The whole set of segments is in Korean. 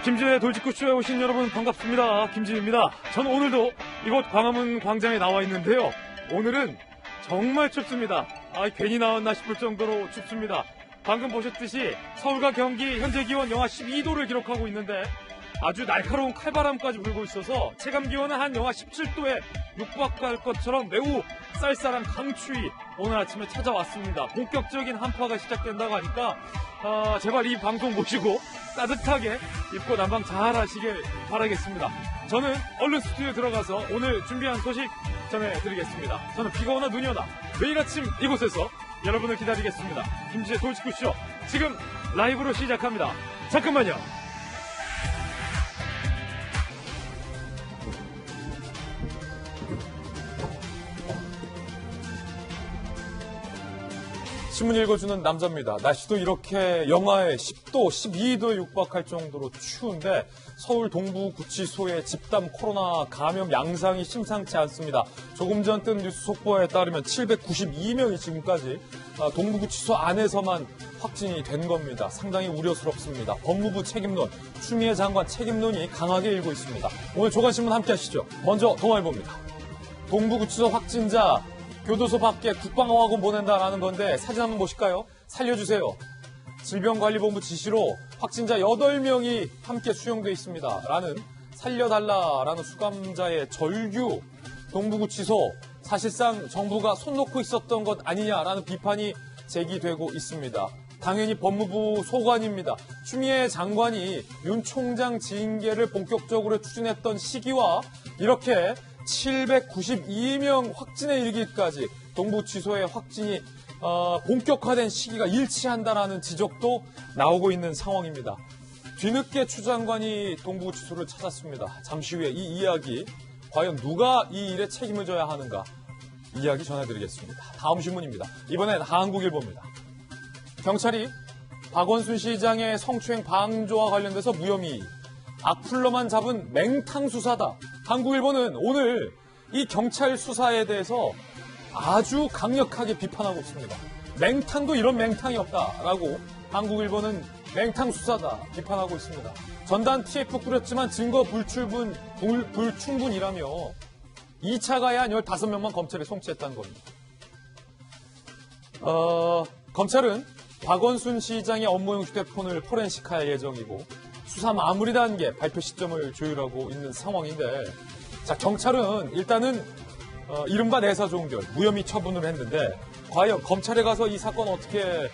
김지우의 돌직구쇼에 오신 여러분 반갑습니다. 김지우입니다. 저는 오늘도 이곳 광화문 광장에 나와 있는데요. 오늘은 정말 춥습니다. 괜히 나왔나 싶을 정도로 춥습니다. 방금 보셨듯이 서울과 경기 현재 기온 영하 12도를 기록하고 있는데 아주 날카로운 칼바람까지 불고 있어서 체감 기온은 한 영하 17도에 육박할 것처럼 매우 쌀쌀한 강추위 오늘 아침에 찾아왔습니다. 본격적인 한파가 시작된다고 하니까 제발 이 방송 보시고 따뜻하게 입고 난방 잘 하시길 바라겠습니다. 저는 얼른 스튜디오에 들어가서 오늘 준비한 소식 전해드리겠습니다. 저는 비가 오나 눈이 오나 매일 아침 이곳에서 여러분을 기다리겠습니다. 김지의 돌직구쇼 지금 라이브로 시작합니다. 잠깐만요. 신문 읽어주는 남자입니다. 날씨도 이렇게 영하에 10도, 12도에 육박할 정도로 추운데 서울 동부구치소의 집단 코로나 감염 양상이 심상치 않습니다. 조금 전 뜬 뉴스 속보에 따르면 792명이 지금까지 동부구치소 안에서만 확진이 된 겁니다. 상당히 우려스럽습니다. 법무부 책임론, 추미애 장관 책임론이 강하게 일고 있습니다. 오늘 조간신문 함께 하시죠. 먼저 동아일보입니다. 동부구치소 확진자 교도소 밖에 국방학원 보낸다라는 건데 사진 한번 보실까요? 살려주세요. 질병관리본부 지시로 확진자 8명이 함께 수용돼 있습니다. 라는 살려달라라는 수감자의 절규 동부구치소 사실상 정부가 손 놓고 있었던 것 아니냐라는 비판이 제기되고 있습니다. 당연히 법무부 소관입니다. 추미애 장관이 윤 총장 징계를 본격적으로 추진했던 시기와 이렇게 792명 확진에 이르기까지 동부구치소의 확진이 본격화된 시기가 일치한다라는 지적도 나오고 있는 상황입니다. 뒤늦게 추 장관이 동부구치소를 찾았습니다. 잠시 후에 이 이야기 과연 누가 이 일에 책임을 져야 하는가 이야기 전해드리겠습니다. 다음 신문입니다. 이번엔 한국일보입니다. 경찰이 박원순 시장의 성추행 방조와 관련돼서 무혐의 악플러만 잡은 맹탕 수사다. 한국일보는 오늘 이 경찰 수사에 대해서 아주 강력하게 비판하고 있습니다. 맹탕도 이런 맹탕이 없다라고 한국일보는 맹탕 수사다 비판하고 있습니다. 전단 TF 꾸렸지만 증거 불충분이라며 2차 가해 한 15명만 검찰에 송치했다는 겁니다. 검찰은 박원순 시장의 업무용 휴대폰을 포렌식할 예정이고 수사 마무리 단계 발표 시점을 조율하고 있는 상황인데 자 경찰은 일단은 이른바 내사종결 무혐의 처분을 했는데 과연 검찰에 가서 이 사건 어떻게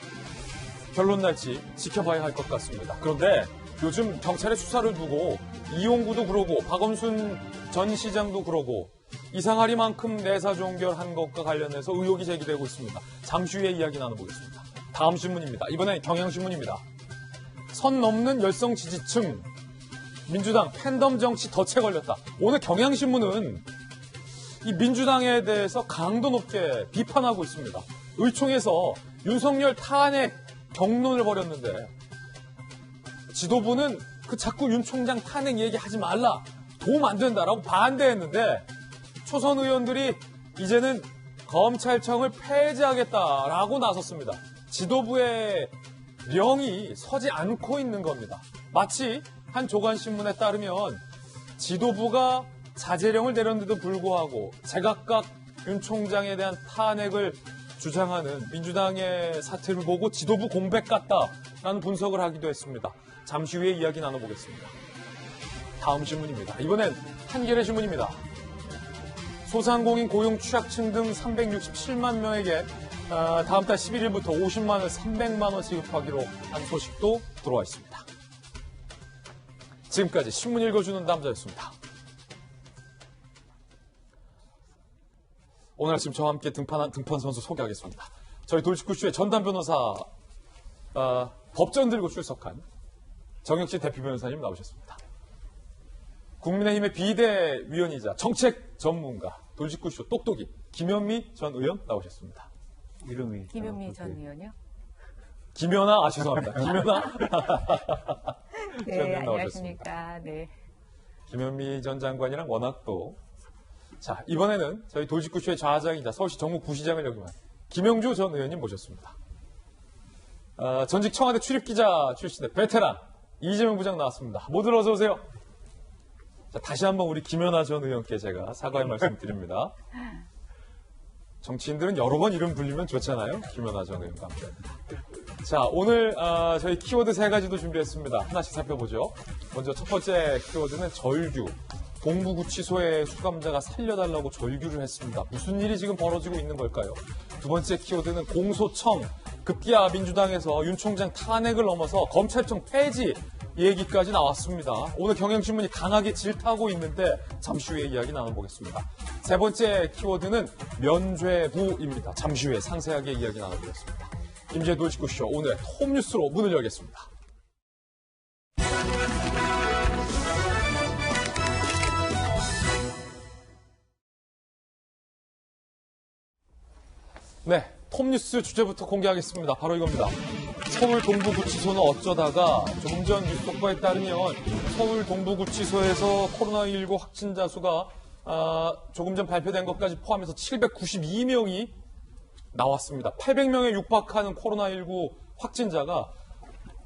결론 날지 지켜봐야 할 것 같습니다. 그런데 요즘 경찰의 수사를 두고 이용구도 그러고 박원순 전 시장도 그러고 이상하리만큼 내사종결한 것과 관련해서 의혹이 제기되고 있습니다. 잠시 후에 이야기 나눠보겠습니다. 다음 신문입니다. 이번엔 경향신문입니다. 선 넘는 열성 지지층 민주당 팬덤 정치 덫에 걸렸다. 오늘 경향신문은 이 민주당에 대해서 강도 높게 비판하고 있습니다. 의총에서 윤석열 탄핵 경론을 벌였는데 지도부는 자꾸 윤 총장 탄핵 얘기하지 말라. 도움 안 된다라고 반대했는데 초선 의원들이 이제는 검찰청을 폐지하겠다라고 나섰습니다. 지도부의 명이 서지 않고 있는 겁니다. 마치 한 조간신문에 따르면 지도부가 자제령을 내렸는데도 불구하고 제각각 윤 총장에 대한 탄핵을 주장하는 민주당의 사태를 보고 지도부 공백 같다라는 분석을 하기도 했습니다. 잠시 후에 이야기 나눠보겠습니다. 다음 신문입니다. 이번엔 한겨레 신문입니다. 소상공인 고용 취약층 등 367만 명에게 다음 달 11일부터 50만 원, 300만 원 지급하기로 한 소식도 들어와 있습니다. 지금까지 신문 읽어주는 남자였습니다. 오늘 아침 저와 함께 등판한 등판 선수 소개하겠습니다. 저희 돌직구쇼의 전담 변호사 법전 들고 출석한 정혁신 대표 변호사님 나오셨습니다. 국민의힘의 비대위원이자 정책 전문가 돌직구쇼 똑똑이 김현미 전 의원 나오셨습니다. 이름이 김현미 전 의원이요? 김연아, 죄송합니다. 김연아. 네, 안녕하십니까. 네. 김현미 전 장관이랑 워낙 또. 자, 이번에는 저희 돌직구쇼의 좌장이자 서울시 정무부시장을 역임한 김영주 전 의원님 모셨습니다. 전직 청와대 출입기자 출신의 베테랑 이재명 부장 나왔습니다. 모두 어서 오세요. 자, 다시 한번 우리 김연아 전 의원께 제가 사과의 말씀 드립니다. 정치인들은 여러 번 이름 불리면 좋잖아요. 김연아 전 의원과 함께. 자, 오늘 저희 키워드 3가지도 준비했습니다. 하나씩 살펴보죠. 먼저 첫 번째 키워드는 절규. 동부구치소의 수감자가 살려달라고 절규를 했습니다. 무슨 일이 지금 벌어지고 있는 걸까요? 두 번째 키워드는 공소청. 급기야 민주당에서 윤 총장 탄핵을 넘어서 검찰청 폐지 얘기까지 나왔습니다. 오늘 경향신문이 강하게 질타하고 있는데 잠시 후에 이야기 나눠보겠습니다. 세 번째 키워드는 면죄부입니다. 잠시 후에 상세하게 이야기 나눠보겠습니다. 김재도 노식구쇼 오늘 톱뉴스로 문을 열겠습니다. 네, 톱뉴스 주제부터 공개하겠습니다. 바로 이겁니다. 서울 동부구치소는 어쩌다가 조금 전 뉴스 속보에 따르면 서울 동부구치소에서 코로나19 확진자 수가 조금 전 발표된 것까지 포함해서 792명이 나왔습니다. 800명에 육박하는 코로나19 확진자가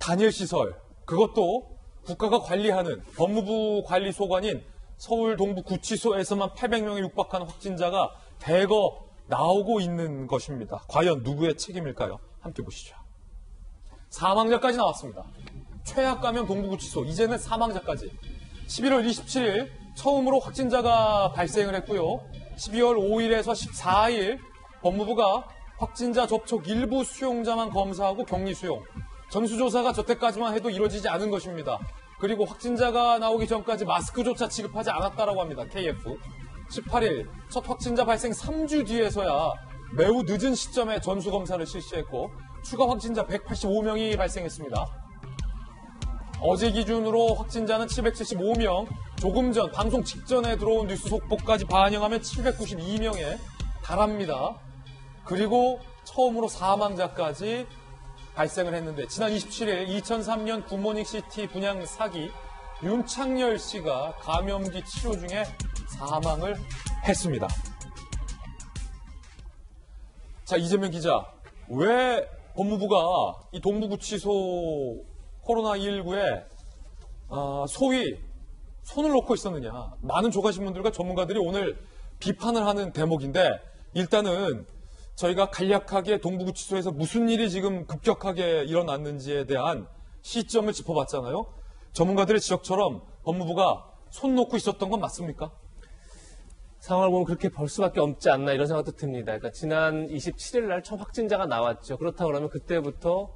단일시설, 그것도 국가가 관리하는 법무부 관리소관인 서울 동부구치소에서만 800명에 육박하는 확진자가 대거 나오고 있는 것입니다. 과연 누구의 책임일까요? 함께 보시죠. 사망자까지 나왔습니다. 최악 감염 동부구치소, 이제는 사망자까지. 11월 27일 처음으로 확진자가 발생을 했고요. 12월 5일에서 14일 법무부가 확진자 접촉 일부 수용자만 검사하고 격리 수용. 전수조사가 저때까지만 해도 이루어지지 않은 것입니다. 그리고 확진자가 나오기 전까지 마스크조차 지급하지 않았다라고 합니다. KF. 18일 첫 확진자 발생 3주 뒤에서야 매우 늦은 시점에 전수검사를 실시했고 추가 확진자 185명이 발생했습니다. 어제 기준으로 확진자는 775명, 조금 전 방송 직전에 들어온 뉴스 속보까지 반영하면 792명에 달합니다. 그리고 처음으로 사망자까지 발생을 했는데 지난 27일 2003년 굿모닝시티 분양 사기 윤창열 씨가 감염기 치료 중에 사망을 했습니다. 자, 이재명 기자, 왜 법무부가 이 동부구치소 코로나19에 소위 손을 놓고 있었느냐. 많은 조가신문들과 전문가들이 오늘 비판을 하는 대목인데 일단은 저희가 간략하게 동부구치소에서 무슨 일이 지금 급격하게 일어났는지에 대한 시점을 짚어봤잖아요. 전문가들의 지적처럼 법무부가 손 놓고 있었던 건 맞습니까? 상황을 보면 그렇게 볼 수밖에 없지 않나 이런 생각도 듭니다. 그러니까 지난 27일 날 첫 확진자가 나왔죠. 그렇다고 그러면 그때부터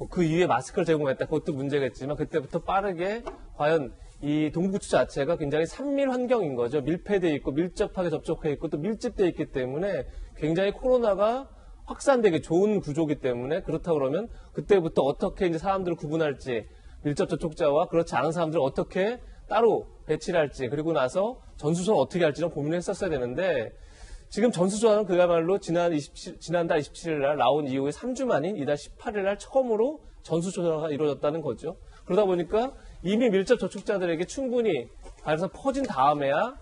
그 이후에 마스크를 제공했다. 그것도 문제겠지만 그때부터 빠르게 과연 이 동부구치소 자체가 굉장히 산밀 환경인 거죠. 밀폐되어 있고 밀접하게 접촉해 있고 또 밀집되어 있기 때문에 굉장히 코로나가 확산되기 좋은 구조이기 때문에 그렇다고 그러면 그때부터 어떻게 이제 사람들을 구분할지 밀접 접촉자와 그렇지 않은 사람들을 어떻게 따로 배치를 할지 그리고 나서 전수조사는 어떻게 할지는 고민을 했었어야 되는데 지금 전수조사는 그야말로 지난달 27일 날 나온 이후에 3주 만인 이달 18일 날 처음으로 전수조사가 이루어졌다는 거죠. 그러다 보니까 이미 밀접 접촉자들에게 충분히 바이러스가 퍼진 다음에야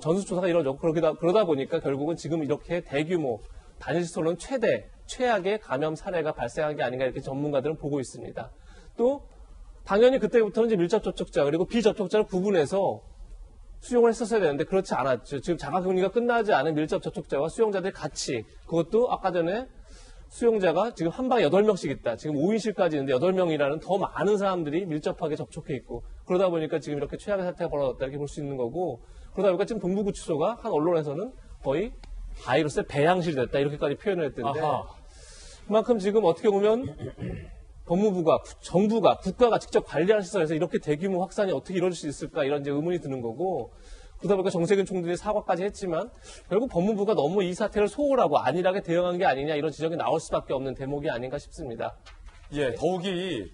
전수조사가 이루어졌고 그러다 보니까 결국은 지금 이렇게 대규모 단일시설로는 최악의 감염 사례가 발생한 게 아닌가 이렇게 전문가들은 보고 있습니다. 또 당연히 그때부터는 이제 밀접 접촉자 그리고 비접촉자를 구분해서 수용을 했었어야 되는데 그렇지 않았죠. 지금 자가격리가 끝나지 않은 밀접 접촉자와 수용자들이 같이 그것도 아까 전에 수용자가 지금 한 방에 8명씩 있다. 지금 5인실까지 있는데 8명이라는 더 많은 사람들이 밀접하게 접촉해 있고 그러다 보니까 지금 이렇게 최악의 사태가 벌어졌다 이렇게 볼 수 있는 거고 그러다 보니까 지금 동부구치소가 한 언론에서는 거의 바이러스의 배양실이 됐다 이렇게까지 표현을 했던데 그만큼 지금 어떻게 보면 법무부가 정부가 국가가 직접 관리하는 시설에서 이렇게 대규모 확산이 어떻게 이루어질 수 있을까 이런 이제 의문이 드는 거고 그러다 보니까 정세균 총리이 사과까지 했지만 결국 법무부가 너무 이 사태를 소홀하고 안일하게 대응한 게 아니냐 이런 지적이 나올 수밖에 없는 대목이 아닌가 싶습니다. 예, 더욱이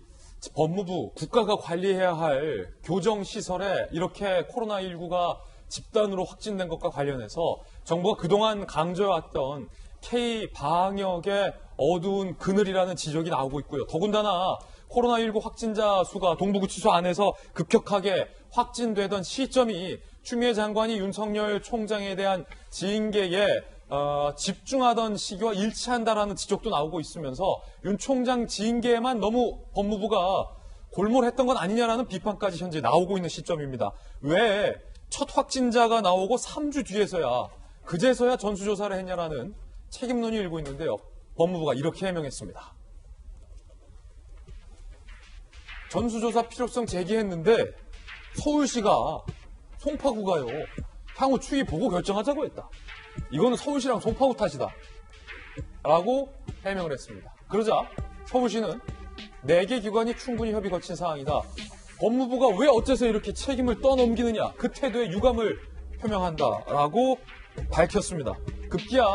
법무부 국가가 관리해야 할 교정시설에 이렇게 코로나19가 집단으로 확진된 것과 관련해서 정부가 그동안 강조해왔던 K-방역의 어두운 그늘이라는 지적이 나오고 있고요. 더군다나 코로나19 확진자 수가 동부구치소 안에서 급격하게 확진되던 시점이 추미애 장관이 윤석열 총장에 대한 징계에 집중하던 시기와 일치한다라는 지적도 나오고 있으면서 윤 총장 징계에만 너무 법무부가 골몰했던 건 아니냐라는 비판까지 현재 나오고 있는 시점입니다. 왜 첫 확진자가 나오고 3주 뒤에서야 그제서야 전수조사를 했냐라는 책임론이 일고 있는데요. 법무부가 이렇게 해명했습니다. 전수조사 필요성 제기했는데 서울시가 송파구가요. 향후 추이 보고 결정하자고 했다. 이거는 서울시랑 송파구 탓이다. 라고 해명을 했습니다. 그러자 서울시는 4개 기관이 충분히 협의 거친 사항이다. 법무부가 왜 어째서 이렇게 책임을 떠넘기느냐. 그 태도에 유감을 표명한다라고 밝혔습니다. 급기야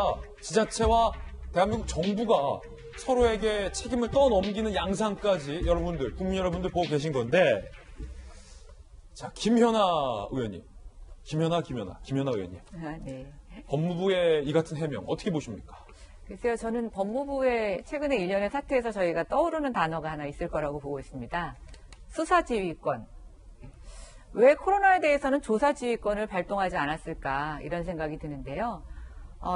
지자체와 대한민국 정부가 서로에게 책임을 떠넘기는 양상까지 여러분들, 국민 여러분들 보고 계신 건데, 자, 김현아 의원님. 김현아 의원님. 네. 법무부의 이 같은 해명 어떻게 보십니까? 글쎄요, 저는 법무부의 최근의 일련의 사태에서 저희가 떠오르는 단어가 하나 있을 거라고 보고 있습니다. 수사지휘권. 왜 코로나에 대해서는 조사지휘권을 발동하지 않았을까 이런 생각이 드는데요.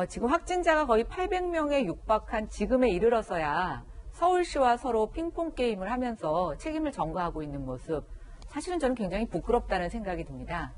지금 확진자가 거의 800명에 육박한 지금에 이르러서야 서울시와 서로 핑퐁 게임을 하면서 책임을 전가하고 있는 모습, 사실은 저는 굉장히 부끄럽다는 생각이 듭니다.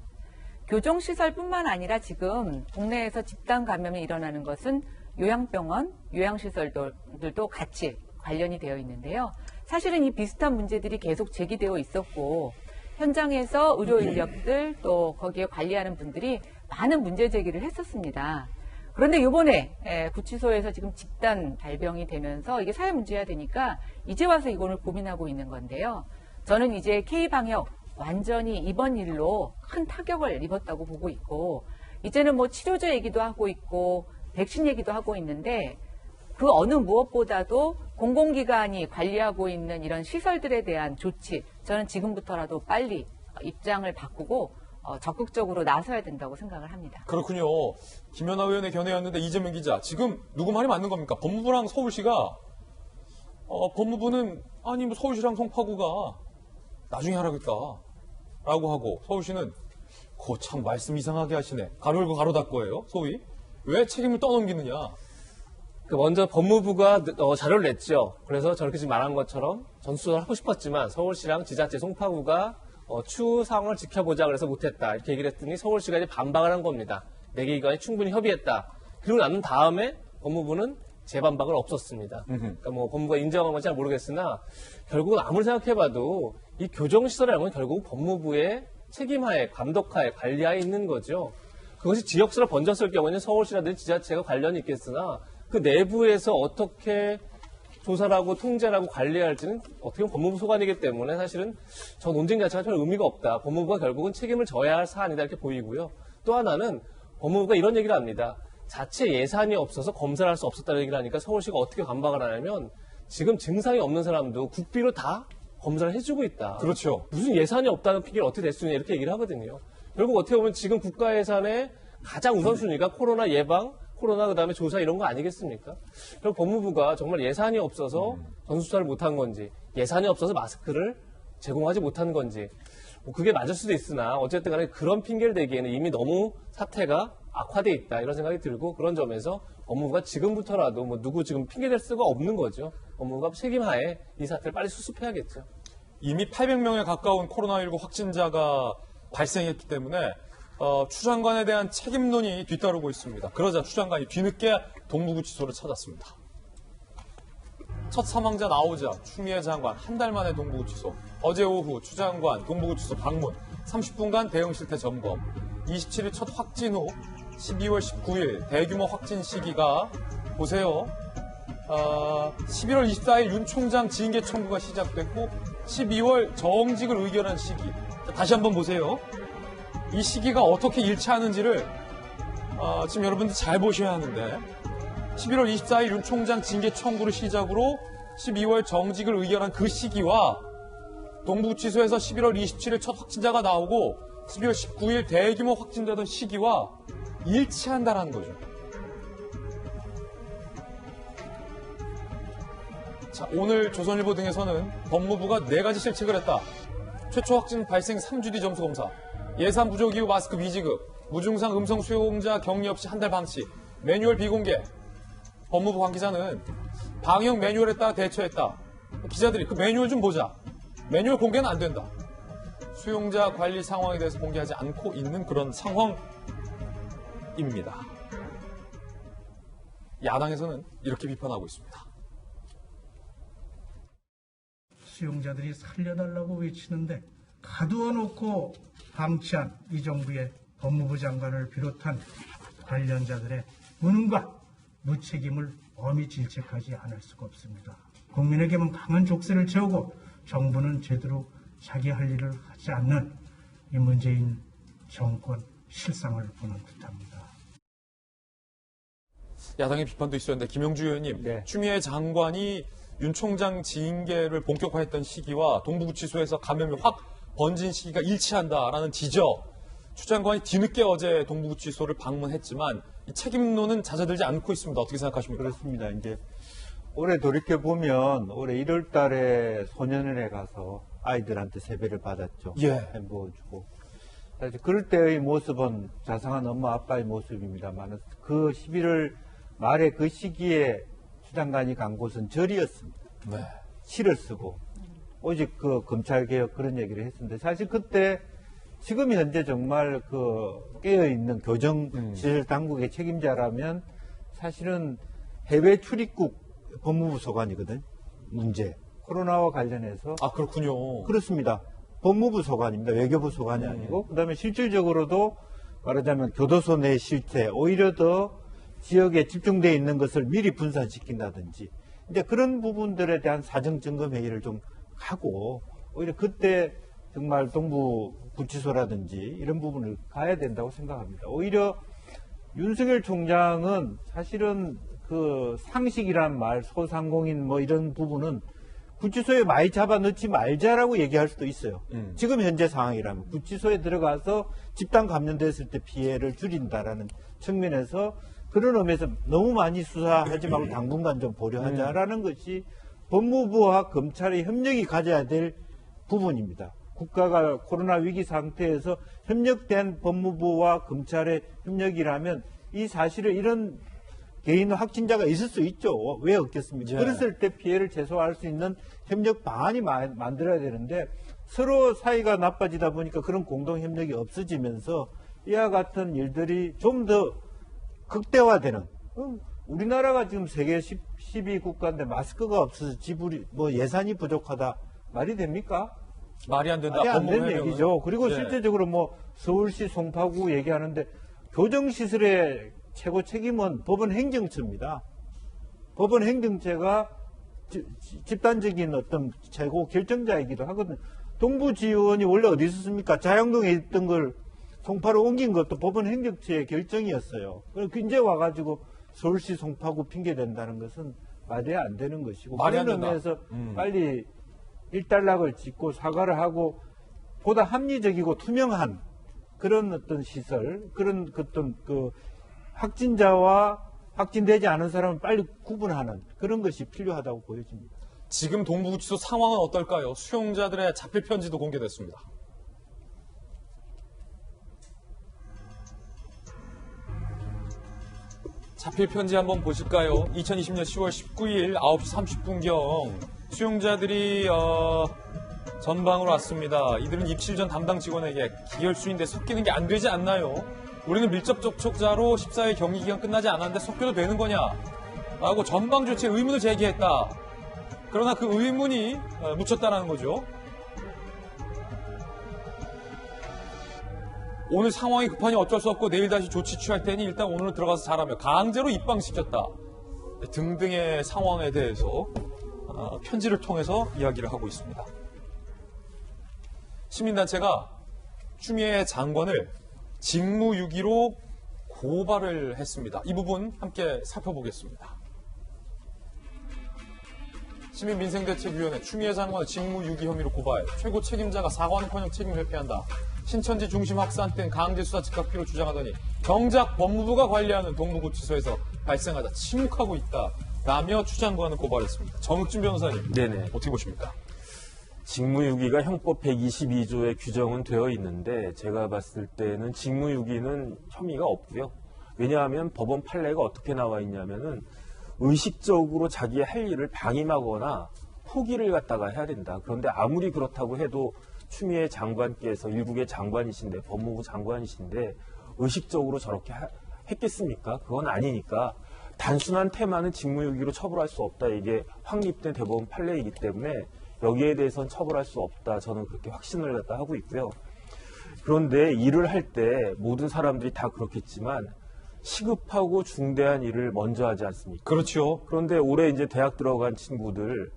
교정시설뿐만 아니라 지금 국내에서 집단 감염이 일어나는 것은 요양병원, 요양시설들도 같이 관련이 되어 있는데요. 사실은 이 비슷한 문제들이 계속 제기되어 있었고, 현장에서 의료 인력들 또 거기에 관리하는 분들이 많은 문제 제기를 했었습니다. 그런데 이번에 구치소에서 지금 집단 발병이 되면서 이게 사회 문제화 되니까 이제 와서 이걸 고민하고 있는 건데요. 저는 이제 K방역 완전히 이번 일로 큰 타격을 입었다고 보고 있고, 이제는 뭐 치료제 얘기도 하고 있고 백신 얘기도 하고 있는데, 그 어느 무엇보다도 공공기관이 관리하고 있는 이런 시설들에 대한 조치, 저는 지금부터라도 빨리 입장을 바꾸고 적극적으로 나서야 된다고 생각을 합니다. 그렇군요. 김연아 의원의 견해였는데 이재명 기자, 지금 누구 말이 맞는 겁니까? 법무부랑 서울시가 법무부는 아니 뭐 서울시랑 송파구가 나중에 하라겠다 라고 하고, 서울시는 참 말씀 이상하게 하시네. 가로 열고 가로 닫고예요. 소위 왜 책임을 떠넘기느냐. 먼저 법무부가 자료를 냈죠. 그래서 저렇게 지금 말한 것처럼 전수조사를 하고 싶었지만 서울시랑 지자체 송파구가 추후 상황을 지켜보자 그래서 못했다 이렇게 얘기를 했더니 서울시가 이제 반박을 한 겁니다. 4개 기관이 충분히 협의했다. 그리고 난 다음에 법무부는 재반박을 없었습니다. 그러니까 뭐 법무부가 인정한 건 잘 모르겠으나 결국은 아무리 생각해봐도 이 교정시설이라는 건 결국 법무부의 책임하에, 감독하에, 관리하에 있는 거죠. 그것이 지역사로 번졌을 경우에는 서울시라든지 지자체가 관련이 있겠으나 그 내부에서 어떻게 조사를 하고 통제를 하고 관리할지는 어떻게 보면 법무부 소관이기 때문에 사실은 저 논쟁 자체가 별 의미가 없다. 법무부가 결국은 책임을 져야 할 사안이다 이렇게 보이고요. 또 하나는 법무부가 이런 얘기를 합니다. 자체 예산이 없어서 검사를 할 수 없었다는 얘기를 하니까 서울시가 어떻게 반박을 하냐면 지금 증상이 없는 사람도 국비로 다 검사를 해주고 있다. 그렇죠. 무슨 예산이 없다는 핑계를 어떻게 낼 수 있냐 이렇게 얘기를 하거든요. 결국 어떻게 보면 지금 국가 예산의 가장 우선순위가 코로나 예방, 코로나 그다음에 조사 이런 거 아니겠습니까? 그럼 법무부가 정말 예산이 없어서 전수조사를 못한 건지, 예산이 없어서 마스크를 제공하지 못한 건지, 뭐 그게 맞을 수도 있으나 어쨌든 간에 그런 핑계를 대기에는 이미 너무 사태가 악화돼 있다 이런 생각이 들고, 그런 점에서 법무부가 지금부터라도 뭐 누구 지금 핑계댈 수가 없는 거죠. 법무부가 책임하에 이 사태를 빨리 수습해야겠죠. 이미 800명에 가까운 코로나19 확진자가 발생했기 때문에 추 장관에 대한 책임론이 뒤따르고 있습니다. 그러자 추 장관이 뒤늦게 동부구치소를 찾았습니다. 첫 사망자 나오자 추미애 장관 한 달 만에 동부구치소. 어제 오후 추 장관 동부구치소 방문, 30분간 대응 실태 점검. 27일 첫 확진 후 12월 19일 대규모 확진 시기가 보세요. 11월 24일 윤 총장 징계 청구가 시작됐고 12월 정직을 의결한 시기. 다시 한번 보세요. 이 시기가 어떻게 일치하는지를 지금 여러분들 잘 보셔야 하는데, 11월 24일 윤 총장 징계 청구를 시작으로 12월 정직을 의결한 그 시기와 동부구치소에서 11월 27일 첫 확진자가 나오고 12월 19일 대규모 확진되던 시기와 일치한다는 거죠. 자, 오늘 조선일보 등에서는 법무부가 4가지 실책을 했다. 최초 확진 발생 3주 뒤 점수 검사, 예산 부족 이후 마스크 미지급, 무증상 음성 수용자 격리 없이 한 달 방치, 매뉴얼 비공개. 법무부 관계자는 방역 매뉴얼에 따라 대처했다. 기자들이 그 매뉴얼 좀 보자. 매뉴얼 공개는 안 된다. 수용자 관리 상황에 대해서 공개하지 않고 있는 그런 상황입니다. 야당에서는 이렇게 비판하고 있습니다. 수용자들이 살려달라고 외치는데 가두어 놓고 방치한 이 정부의 법무부 장관을 비롯한 관련자들의 무능과 무책임을 엄히 질책하지 않을 수가 없습니다. 국민에게만 강한 족쇄를 채우고 정부는 제대로 자기 할 일을 하지 않는 이 문재인 정권 실상을 보는 듯합니다. 야당의 비판도 있었는데 김영주 의원님, 네. 추미애 장관이 윤 총장 징계를 본격화했던 시기와 동부구치소에서 감염이 확 번진 시기가 일치한다라는 지적. 추 장관이 뒤늦게 어제 동부구치소를 방문했지만 이 책임론은 낮아들지 않고 있습니다. 어떻게 생각하십니까? 그렇습니다. 이제 올해 돌이켜 보면 올해 1월 달에 소년원에 가서 아이들한테 세배를 받았죠. 예. 햄버거 사실 그럴 때의 모습은 자상한 엄마 아빠의 모습입니다만 그 11월 말에 그 시기에 추 장관이 간 곳은 절이었습니다. 네. 시를 쓰고 오직 그 검찰개혁 그런 얘기를 했었는데 사실 그때 지금 현재 정말 그 깨어있는 교정시설 당국의 책임자라면 사실은 해외 출입국 법무부 소관이거든. 문제. 코로나와 관련해서. 아, 그렇군요. 그렇습니다. 법무부 소관입니다. 외교부 소관이 아니고. 그 다음에 실질적으로도 말하자면 교도소 내 실태, 오히려 더 지역에 집중되어 있는 것을 미리 분산시킨다든지. 이제 그런 부분들에 대한 사정점검회의를 좀 하고, 오히려 그때 정말 동부구치소라든지 이런 부분을 가야 된다고 생각합니다. 오히려 윤석열 총장은 사실은 그 상식이란 말, 소상공인 뭐 이런 부분은 구치소에 많이 잡아 넣지 말자라고 얘기할 수도 있어요. 지금 현재 상황이라면 구치소에 들어가서 집단 감염됐을 때 피해를 줄인다라는 측면에서 그런 의미에서 너무 많이 수사하지 말고 당분간 좀 보류하자라는 것이 법무부와 검찰의 협력이 가져야 될 부분입니다. 국가가 코로나 위기 상태에서 협력된 법무부와 검찰의 협력이라면 이 사실을 이런 개인 확진자가 있을 수 있죠. 왜 없겠습니까? 예. 그랬을 때 피해를 최소화할 수 있는 협력 방안이 만들어야 되는데 서로 사이가 나빠지다 보니까 그런 공동 협력이 없어지면서 이와 같은 일들이 좀 더 극대화되는. 우리나라가 지금 세계 12국가인데 마스크가 없어서 지불이 뭐 예산이 부족하다 말이 됩니까? 말이 안 된다. 말이 안 되는 법무부 얘기죠. 그리고 네. 실제적으로 뭐 서울시 송파구 얘기하는데 교정시설의 최고 책임은 법원 행정처입니다. 법원 행정처가 집단적인 어떤 최고 결정자이기도 하거든요. 동부지원이 원래 어디 있었습니까? 자양동에 있던 걸 송파로 옮긴 것도 법원 행정처의 결정이었어요. 그리고 이제 와가지고 서울시 송파구 핑계댄다는 것은 말이 안 되는 것이고 말이 안 그런 된다. 의미에서 빨리 일단락을 짓고 사과를 하고 보다 합리적이고 투명한 그런 어떤 시설, 그런 어떤 그 확진자와 확진되지 않은 사람을 빨리 구분하는 그런 것이 필요하다고 보여집니다. 지금 동부구치소 상황은 어떨까요? 수용자들의 자필 편지도 공개됐습니다. 자필 편지 한번 보실까요? 2020년 10월 19일 9시 30분경 수용자들이 전방으로 왔습니다. 이들은 입실 전 담당 직원에게 기혈수인데 섞이는 게 안 되지 않나요? 우리는 밀접 접촉자로 14일 격리기간 끝나지 않았는데 섞여도 되는 거냐? 라고 전방 조치에 의문을 제기했다. 그러나 그 의문이 묻혔다는 거죠. 오늘 상황이 급하니 어쩔 수 없고 내일 다시 조치 취할 테니 일단 오늘 들어가서 잘하며 강제로 입방시켰다. 등등의 상황에 대해서 편지를 통해서 이야기를 하고 있습니다. 시민단체가 추미애 장관을 직무유기로 고발을 했습니다. 이 부분 함께 살펴보겠습니다. 시민민생대책위원회 추미애 장관을 직무유기 혐의로 고발. 최고 책임자가 사과는커녕 책임 회피한다. 신천지 중심 확산 땐 강제수사 즉각비로 주장하더니 정작 법무부가 관리하는 동부구치소에서 발생하다 침묵하고 있다. 라며 추 장관을 고발했습니다. 정욱진 변호사님, 네네. 어떻게 보십니까? 직무유기가 형법 122조에 규정은 되어 있는데 제가 봤을 때는 직무유기는 혐의가 없고요. 왜냐하면 법원 판례가 어떻게 나와 있냐면은 의식적으로 자기의 할 일을 방임하거나 포기를 갖다가 해야 된다. 그런데 아무리 그렇다고 해도 추미애 장관께서 일국의 장관이신데 법무부 장관이신데 의식적으로 저렇게 했겠습니까? 그건 아니니까 단순한 테마는 직무유기로 처벌할 수 없다. 이게 확립된 대법원 판례이기 때문에 여기에 대해서는 처벌할 수 없다. 저는 그렇게 확신을 갖다 하고 있고요. 그런데 일을 할 때 모든 사람들이 다 그렇겠지만 시급하고 중대한 일을 먼저 하지 않습니까? 그렇죠. 그런데 올해 이제 대학 들어간 친구들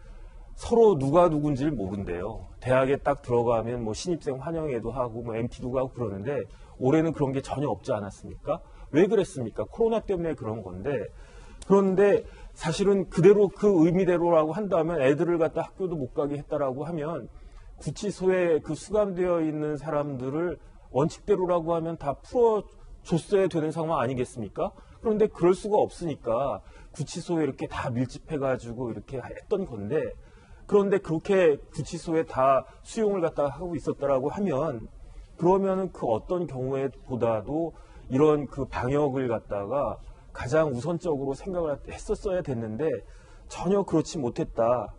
서로 누가 누군지를 모른대요. 대학에 딱 들어가면 뭐 신입생 환영회도 하고 뭐 MT도 하고 그러는데 올해는 그런 게 전혀 없지 않았습니까? 왜 그랬습니까? 코로나 때문에 그런 건데 그런데 사실은 그대로 그 의미대로라고 한다면 애들을 갖다 학교도 못 가게 했다라고 하면 구치소에 그 수감되어 있는 사람들을 원칙대로라고 하면 다 풀어줬어야 되는 상황 아니겠습니까? 그런데 그럴 수가 없으니까 구치소에 이렇게 다 밀집해가지고 이렇게 했던 건데 그런데 그렇게 구치소에 다 수용을 갖다가 하고 있었다라고 하면 그러면은 그 어떤 경우에 보다도 이런 그 방역을 갖다가 가장 우선적으로 생각을 했었어야 됐는데 전혀 그렇지 못했다.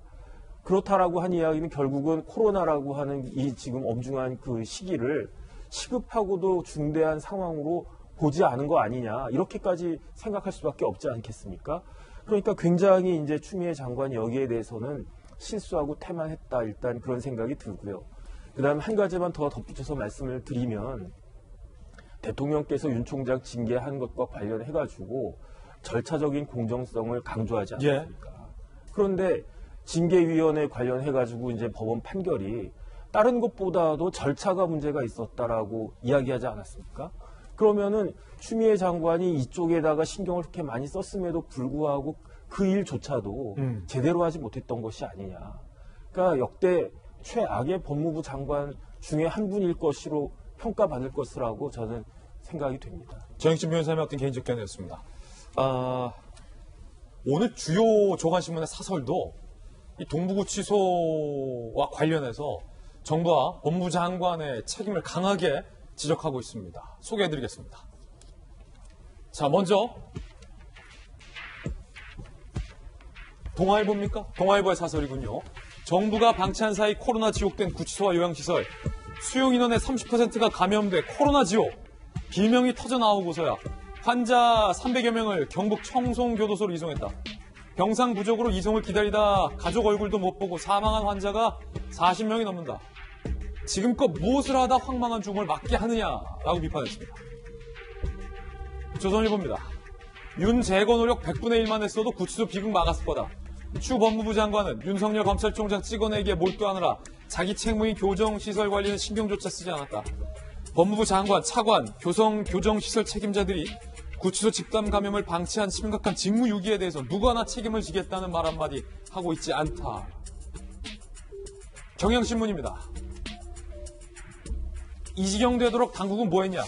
그렇다라고 한 이야기는 결국은 코로나라고 하는 이 지금 엄중한 그 시기를 시급하고도 중대한 상황으로 보지 않은 거 아니냐. 이렇게까지 생각할 수밖에 없지 않겠습니까? 그러니까 굉장히 이제 추미애 장관이 여기에 대해서는 실수하고 태만했다. 일단 그런 생각이 들고요. 그 다음 한 가지만 더 덧붙여서 말씀을 드리면 대통령께서 윤 총장 징계한 것과 관련해가지고 절차적인 공정성을 강조하지 않습니까? 그런데 징계위원회 관련해가지고 이제 법원 판결이 다른 것보다도 절차가 문제가 있었다라고 이야기하지 않았습니까? 그러면은 추미애 장관이 이쪽에다가 신경을 그렇게 많이 썼음에도 불구하고 그 일조차도 제대로 하지 못했던 것이 아니냐. 그러니까 역대 최악의 법무부 장관 중에 한 분일 것으로 평가받을 것이라고 저는 생각이 됩니다. 정익진 변호사님의 어떤 개인적 견해였습니다. 오늘 주요 조간신문의 사설도 이 동부구치소와 관련해서 정부와 법무부 장관의 책임을 강하게 지적하고 있습니다. 소개해드리겠습니다. 자, 먼저 동아일보입니까? 동아일보의 사설이군요. 정부가 방치한 사이 코로나 지옥된 구치소와 요양시설, 수용 인원의 30%가 감염돼 코로나 지옥, 비명이 터져 나오고서야 환자 300여 명을 경북 청송교도소로 이송했다. 병상 부족으로 이송을 기다리다 가족 얼굴도 못 보고 사망한 환자가 40명이 넘는다. 지금껏 무엇을 하다 황망한 죽음을 맞게 하느냐라고 비판했습니다. 조선일보입니다. 윤 제거 노력 100분의 1만 했어도 구치소 비극 막았을 거다. 추 법무부 장관은 윤석열 검찰총장 찍어내기에 몰두하느라 자기 책무인 교정시설 관리는 신경조차 쓰지 않았다. 법무부 장관, 차관, 교정시설 책임자들이 구치소 집단 감염을 방치한 심각한 직무유기에 대해서 누구 하나 책임을 지겠다는 말 한마디 하고 있지 않다. 경향신문입니다. 이 지경 되도록 당국은 뭐했냐?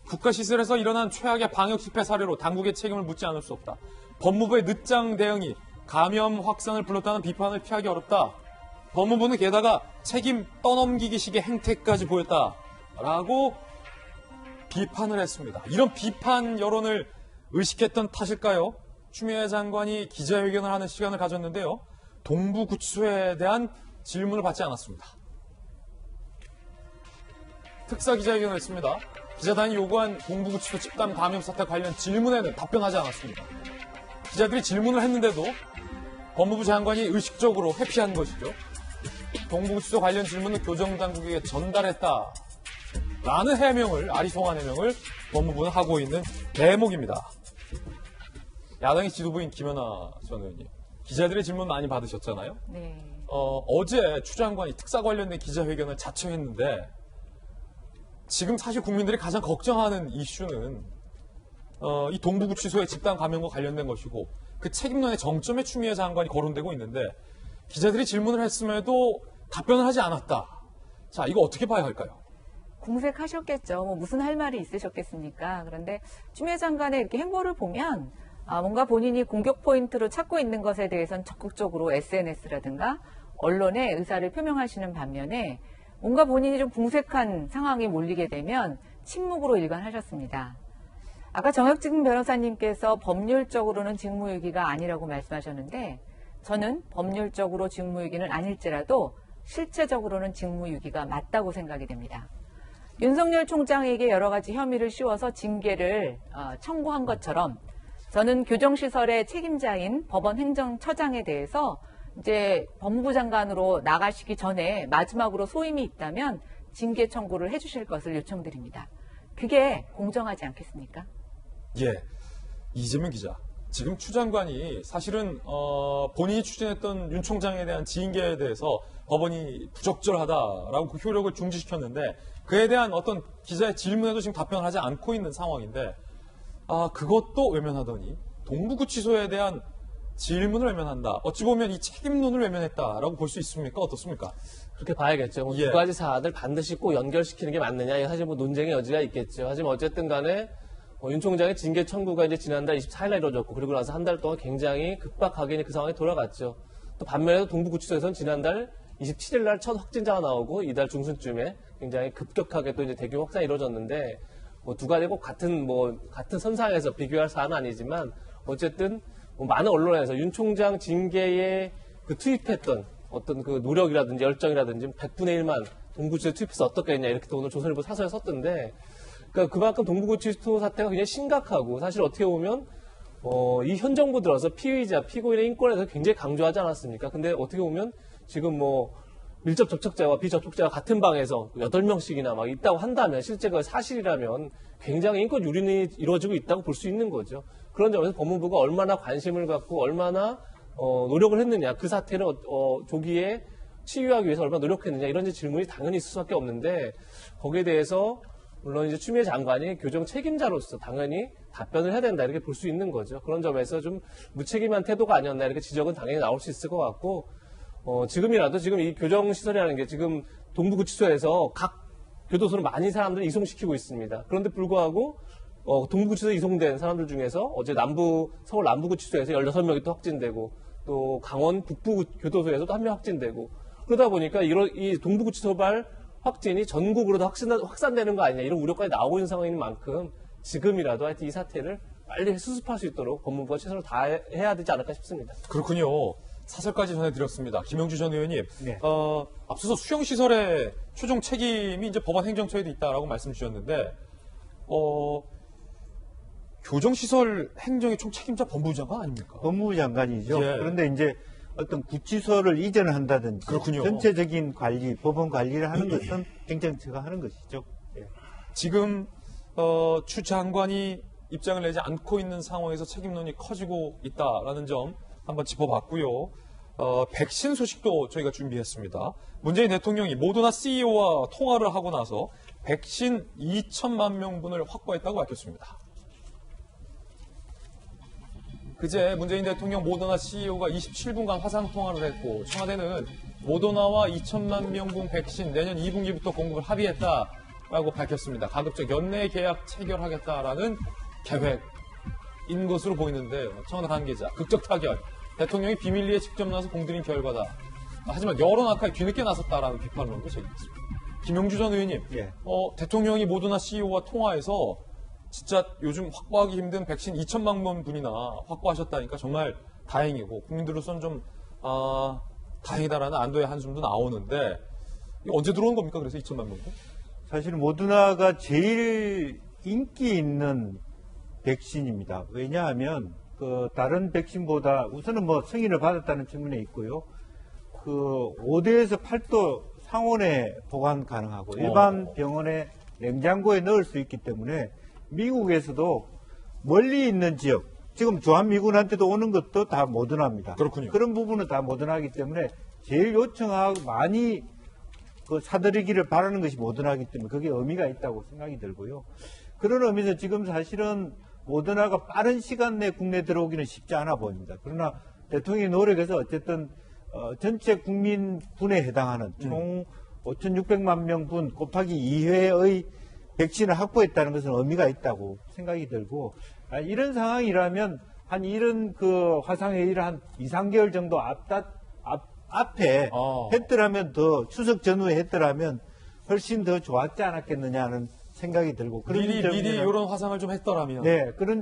국가시설에서 일어난 최악의 방역 실패 사례로 당국의 책임을 묻지 않을 수 없다. 법무부의 늦장 대응이 감염 확산을 불렀다는 비판을 피하기 어렵다. 법무부는 게다가 책임 떠넘기기식의 행태까지 보였다라고 비판을 했습니다. 이런 비판 여론을 의식했던 탓일까요? 추미애 장관이 기자회견을 하는 시간을 가졌는데요. 동부구치소에 대한 질문을 받지 않았습니다. 특사 기자회견을 했습니다. 기자단이 요구한 동부구치소 집단 감염 사태 관련 질문에는 답변하지 않았습니다. 기자들이 질문을 했는데도 법무부 장관이 의식적으로 회피한 것이죠. 동부구치소 관련 질문을 교정당국에게 전달했다. 라는 해명을, 아리송한 해명을 법무부는 하고 있는 대목입니다. 야당의 지도부인 김연아 전 의원님, 기자들의 질문 많이 받으셨잖아요. 네. 어제 추 장관이 특사 관련된 기자회견을 자청했는데 지금 사실 국민들이 가장 걱정하는 이슈는 이 동부구치소의 집단 감염과 관련된 것이고 그 책임론의 정점에 추미애 장관이 거론되고 있는데 기자들이 질문을 했음에도 답변을 하지 않았다. 자, 이거 어떻게 봐야 할까요? 궁색하셨겠죠. 뭐 무슨 할 말이 있으셨겠습니까? 그런데 추미애 장관의 이렇게 행보를 보면 뭔가 본인이 공격 포인트로 찾고 있는 것에 대해서는 적극적으로 SNS라든가 언론에 의사를 표명하시는 반면에 뭔가 본인이 좀 궁색한 상황에 몰리게 되면 침묵으로 일관하셨습니다. 아까 정혁진 변호사님께서 법률적으로는 직무유기가 아니라고 말씀하셨는데 저는 법률적으로 직무유기는 아닐지라도 실체적으로는 직무유기가 맞다고 생각이 됩니다. 윤석열 총장에게 여러 가지 혐의를 씌워서 징계를 청구한 것처럼 저는 교정시설의 책임자인 법원 행정처장에 대해서 이제 법무부 장관으로 나가시기 전에 마지막으로 소임이 있다면 징계 청구를 해주실 것을 요청드립니다. 그게 공정하지 않겠습니까? 예, 이재명 기자. 지금 추 장관이 사실은 본인이 추진했던 윤 총장에 대한 징계에 대해서 법원이 부적절하다라고 그 효력을 중지시켰는데 그에 대한 어떤 기자의 질문에도 지금 답변을 하지 않고 있는 상황인데 그것도 외면하더니 동부구치소에 대한 질문을 외면한다. 어찌 보면 이 책임론을 외면했다라고 볼 수 있습니까? 어떻습니까? 그렇게 봐야겠죠. 예. 두 가지 사안을 반드시 꼭 연결시키는 게 맞느냐. 이게 사실 논쟁의 여지가 있겠죠. 하지만 어쨌든 간에 윤 총장의 징계 청구가 이제 지난달 24일 날 이루어졌고 그리고 나서 한 달 동안 굉장히 급박하게 그 상황에 돌아갔죠. 또 반면에 동부구치소에서는 지난달 27일 날 첫 확진자가 나오고 이달 중순쯤에 굉장히 급격하게 또 이제 대규모 확산이 이루어졌는데 두 가지 꼭 같은 선상에서 비교할 사안은 아니지만 어쨌든 많은 언론에서 윤 총장 징계에 투입했던 어떤 그 노력이라든지 열정이라든지 100분의 1만 동부구치소에 투입해서 어떻겠냐 이렇게 또 오늘 조선일보 사설에 썼던데 그러니까 그만큼 동부구치소 사태가 굉장히 심각하고 사실 어떻게 보면 이 현 정부 들어서 피의자, 피고인의 인권에 대해서 굉장히 강조하지 않았습니까? 근데 어떻게 보면 지금 밀접 접촉자와 비접촉자가 같은 방에서 8명씩이나 막 있다고 한다면 실제 그 사실이라면 굉장히 인권 유린이 이루어지고 있다고 볼 수 있는 거죠. 그런 점에서 법무부가 얼마나 관심을 갖고 얼마나 노력을 했느냐, 그 사태를 조기에 치유하기 위해서 얼마나 노력했느냐 이런 질문이 당연히 있을 수밖에 없는데 거기에 대해서 물론 이제 추미애 장관이 교정 책임자로서 당연히 답변을 해야 된다 이렇게 볼 수 있는 거죠. 그런 점에서 좀 무책임한 태도가 아니었나 이렇게 지적은 당연히 나올 수 있을 것 같고 지금이라도 지금 이 교정시설이라는 게 지금 동부구치소에서 각 교도소는 많이 사람들을 이송시키고 있습니다. 그런데 불구하고 동부구치소에 이송된 사람들 중에서 어제 서울 남부구치소에서 16명이 또 확진되고 또 강원 북부교도소에서도 1명 확진되고 그러다 보니까 이 동부구치소발 확진이 전국으로도 확산되는 거 아니냐 이런 우려까지 나오고 있는 상황인 만큼 지금이라도 하여튼 이 사태를 빨리 수습할 수 있도록 법무부가 최선을 다해야 되지 않을까 싶습니다. 그렇군요. 사설까지 전해드렸습니다. 김영주 전 의원님, 네. 앞서서 수용시설의 최종 책임이 이제 법원 행정처에도 있다라고 말씀 주셨는데, 교정시설 행정의 총 책임자 법무부 장관 아닙니까? 법무부 장관이죠. 예. 그런데 이제 어떤 구치소를 이전한다든지 그렇군요. 전체적인 관리, 법원 관리를 하는 것은 행정처가 하는 것이죠. 예. 지금 추 장관이 입장을 내지 않고 있는 상황에서 책임론이 커지고 있다라는 점 한번 짚어봤고요. 백신 소식도 저희가 준비했습니다. 문재인 대통령이 모더나 CEO와 통화를 하고 나서 백신 2천만 명분을 확보했다고 밝혔습니다. 그제 문재인 대통령 모더나 CEO가 27분간 화상통화를 했고 청와대는 모더나와 2천만 명분 백신 내년 2분기부터 공급을 합의했다라고 밝혔습니다. 가급적 연내 계약 체결하겠다라는 계획인 것으로 보이는데 청와대 관계자 극적 타결. 대통령이 비밀리에 직접 나서 공들인 결과다. 하지만 여론 악화에 뒤늦게 나섰다라는 비판론도 제기했습니다. 김영주 전 의원님, 예. 대통령이 모더나 CEO와 통화해서 진짜 요즘 확보하기 힘든 백신 2천만 분이나 확보하셨다니까 정말 다행이고 국민들로서는 좀 다행이다라는 안도의 한숨도 나오는데 언제 들어온 겁니까? 그래서 2천만 분? 사실 모더나가 제일 인기 있는 백신입니다. 왜냐하면 다른 백신보다 우선은 승인을 받았다는 측면에 있고요. 5도에서 8도 상온에 보관 가능하고 일반 병원의 냉장고에 넣을 수 있기 때문에 미국에서도 멀리 있는 지역, 지금 주한미군한테도 오는 것도 다 모더나입니다. 그렇군요. 그런 부분은 다 모더나이기 때문에 제일 요청하고 많이 사들이기를 바라는 것이 모더나이기 때문에 그게 의미가 있다고 생각이 들고요. 그런 의미에서 지금 사실은 모더나가 빠른 시간 내에 국내에 들어오기는 쉽지 않아 보입니다. 그러나 대통령이 노력해서 어쨌든 전체 국민분에 해당하는 총 5,600만 명분 곱하기 2회의 백신을 확보했다는 것은 의미가 있다고 생각이 들고 이런 상황이라면 이런 화상회의를 한 2, 3개월 정도 앞에 했더라면 추석 전후에 했더라면 훨씬 더 좋았지 않았겠느냐는 생각이 들고 미리 이런 화상을 좀 했더라면 네, 그런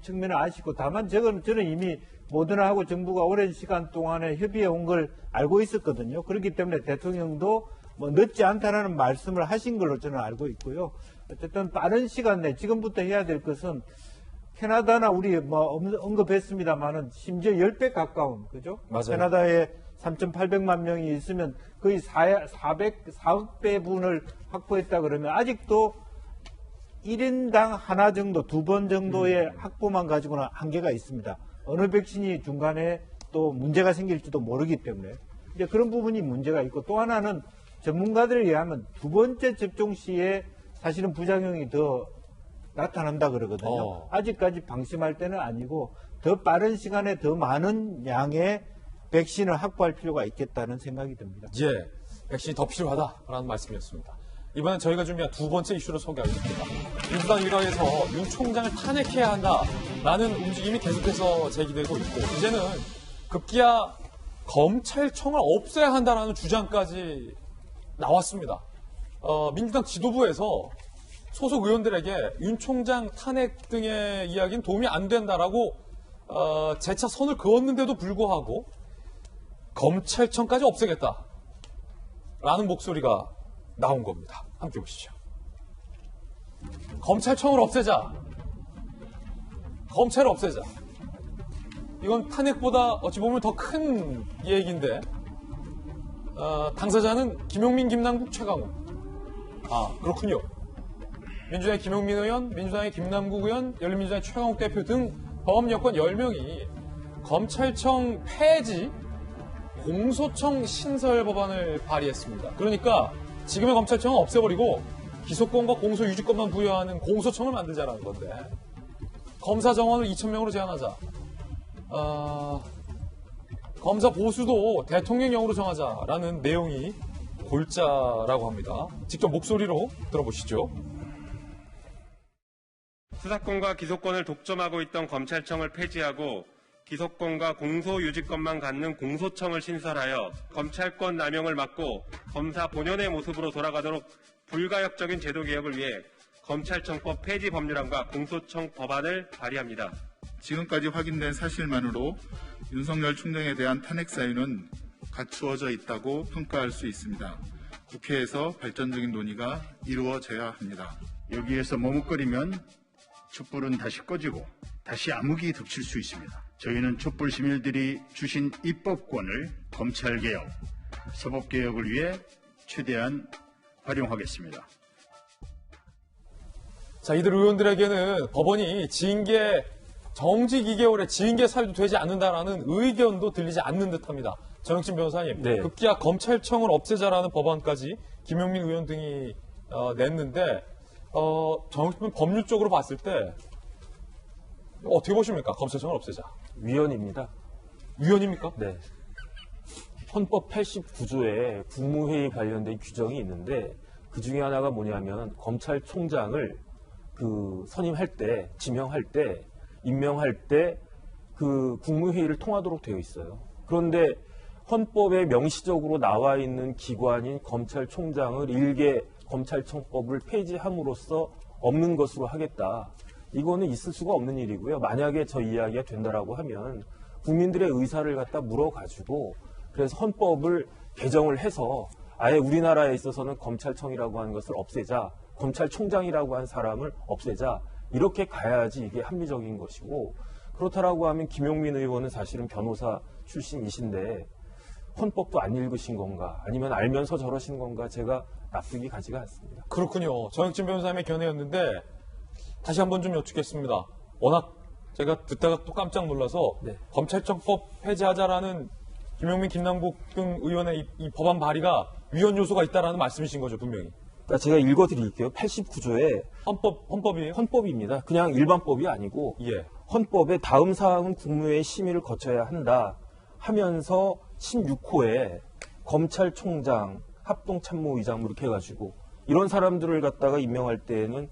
측면은 아쉽고 다만 저는 이미 모더나하고 정부가 오랜 시간 동안에 협의해 온 걸 알고 있었거든요. 그렇기 때문에 대통령도 뭐 늦지 않다라는 말씀을 하신 걸로 저는 알고 있고요. 어쨌든 빠른 시간 내 지금부터 해야 될 것은 캐나다나 우리 뭐 언급했습니다만은 심지어 10배 가까운, 그죠? 맞아요. 캐나다에 3,800만 명이 있으면 거의 400배분을 확보했다 그러면 아직도 1인당 하나 정도, 2번 정도의 확보만 가지고는 한계가 있습니다. 어느 백신이 중간에 또 문제가 생길지도 모르기 때문에. 이제 그런 부분이 문제가 있고, 또 하나는 전문가들에 의하면 2번째 접종 시에 사실은 부작용이 더 나타난다 그러거든요. 아직까지 방심할 때는 아니고 더 빠른 시간에 더 많은 양의 백신을 확보할 필요가 있겠다는 생각이 듭니다. 예, 백신이 더 필요하다라는 말씀이었습니다. 이번엔 저희가 준비한 두 번째 이슈를 소개하겠습니다. 민주당 일각에서 윤 총장을 탄핵해야 한다라는 움직임이 계속해서 제기되고 있고, 이제는 급기야 검찰청을 없애야 한다라는 주장까지 나왔습니다. 민주당 지도부에서 소속 의원들에게 윤 총장 탄핵 등의 이야기는 도움이 안 된다라고 재차 선을 그었는데도 불구하고 검찰청까지 없애겠다라는 목소리가 나온 겁니다. 함께 보시죠. 검찰청을 없애자. 검찰을 없애자. 이건 탄핵보다 어찌 보면 더 큰 얘기인데, 당사자는 김용민, 김남국, 최강욱. 그렇군요. 민주당의 김용민 의원, 민주당의 김남국 의원, 열린민주당의 최강욱 대표 등 범 여권 10명이 검찰청 폐지, 공소청 신설 법안을 발의했습니다. 그러니까 지금의 검찰청은 없애버리고 기소권과 공소유지권만 부여하는 공소청을 만들자라는 건데, 검사 정원을 2,000명으로 제한하자. 검사 보수도 대통령령으로 정하자라는 내용이 골자라고 합니다. 직접 목소리로 들어보시죠. 수사권과 기소권을 독점하고 있던 검찰청을 폐지하고 기소권과 공소유지권만 갖는 공소청을 신설하여 검찰권 남용을 막고 검사 본연의 모습으로 돌아가도록 불가역적인 제도 개혁을 위해 검찰청법 폐지 법률안과 공소청 법안을 발의합니다. 지금까지 확인된 사실만으로 윤석열 총장에 대한 탄핵 사유는 갖추어져 있다고 평가할 수 있습니다. 국회에서 발전적인 논의가 이루어져야 합니다. 여기에서 머뭇거리면 촛불은 다시 꺼지고 다시 암흑이 덮칠 수 있습니다. 저희는 촛불 시민들이 주신 입법권을 검찰개혁, 사법개혁을 위해 최대한 활용하겠습니다. 자, 이들 의원들에게는 법원이 징계, 정직 2개월에 징계 사유도 되지 않는다라는 의견도 들리지 않는 듯합니다. 정영진 변호사님, 네. 급기야 검찰청을 없애자라는 법안까지 김용민 의원 등이 냈는데, 정영진 법률적으로 봤을 때 어떻게 보십니까? 검찰청을 없애자. 위헌입니다. 위헌입니까? 네. 헌법 89조에 국무회의 관련된 규정이 있는데, 그 중에 하나가 뭐냐면 검찰총장을 선임할 때, 지명할 때, 임명할 때 그 국무회의를 통하도록 되어 있어요. 그런데 헌법에 명시적으로 나와 있는 기관인 검찰총장을 일개 검찰청법을 폐지함으로써 없는 것으로 하겠다. 이거는 있을 수가 없는 일이고요. 만약에 저 이야기가 된다라고 하면 국민들의 의사를 갖다 물어가지고 그래서 헌법을 개정을 해서 아예 우리나라에 있어서는 검찰청이라고 하는 것을 없애자, 검찰총장이라고 한 사람을 없애자, 이렇게 가야지 이게 합리적인 것이고, 그렇다라고 하면 김용민 의원은 사실은 변호사 출신이신데 헌법도 안 읽으신 건가, 아니면 알면서 저러신 건가, 제가 납득이 가지가 않습니다. 그렇군요. 정영진 변호사님의 견해였는데 다시 한번 좀 여쭙겠습니다. 워낙 제가 듣다가 또 깜짝 놀라서 네. 검찰청법 폐지하자라는 김용민, 김남국 등 의원의 이 법안 발의가 위헌 요소가 있다라는 말씀이신 거죠, 분명히. 그러니까 제가 읽어드릴게요. 89조에 헌법이에요? 헌법입니다. 그냥 일반법이 아니고 예. 헌법의 다음 사항은 국무회의 심의를 거쳐야 한다 하면서 16호에 검찰총장, 합동참모의장 뭐 이렇게 해가지고 이런 사람들을 갖다가 임명할 때에는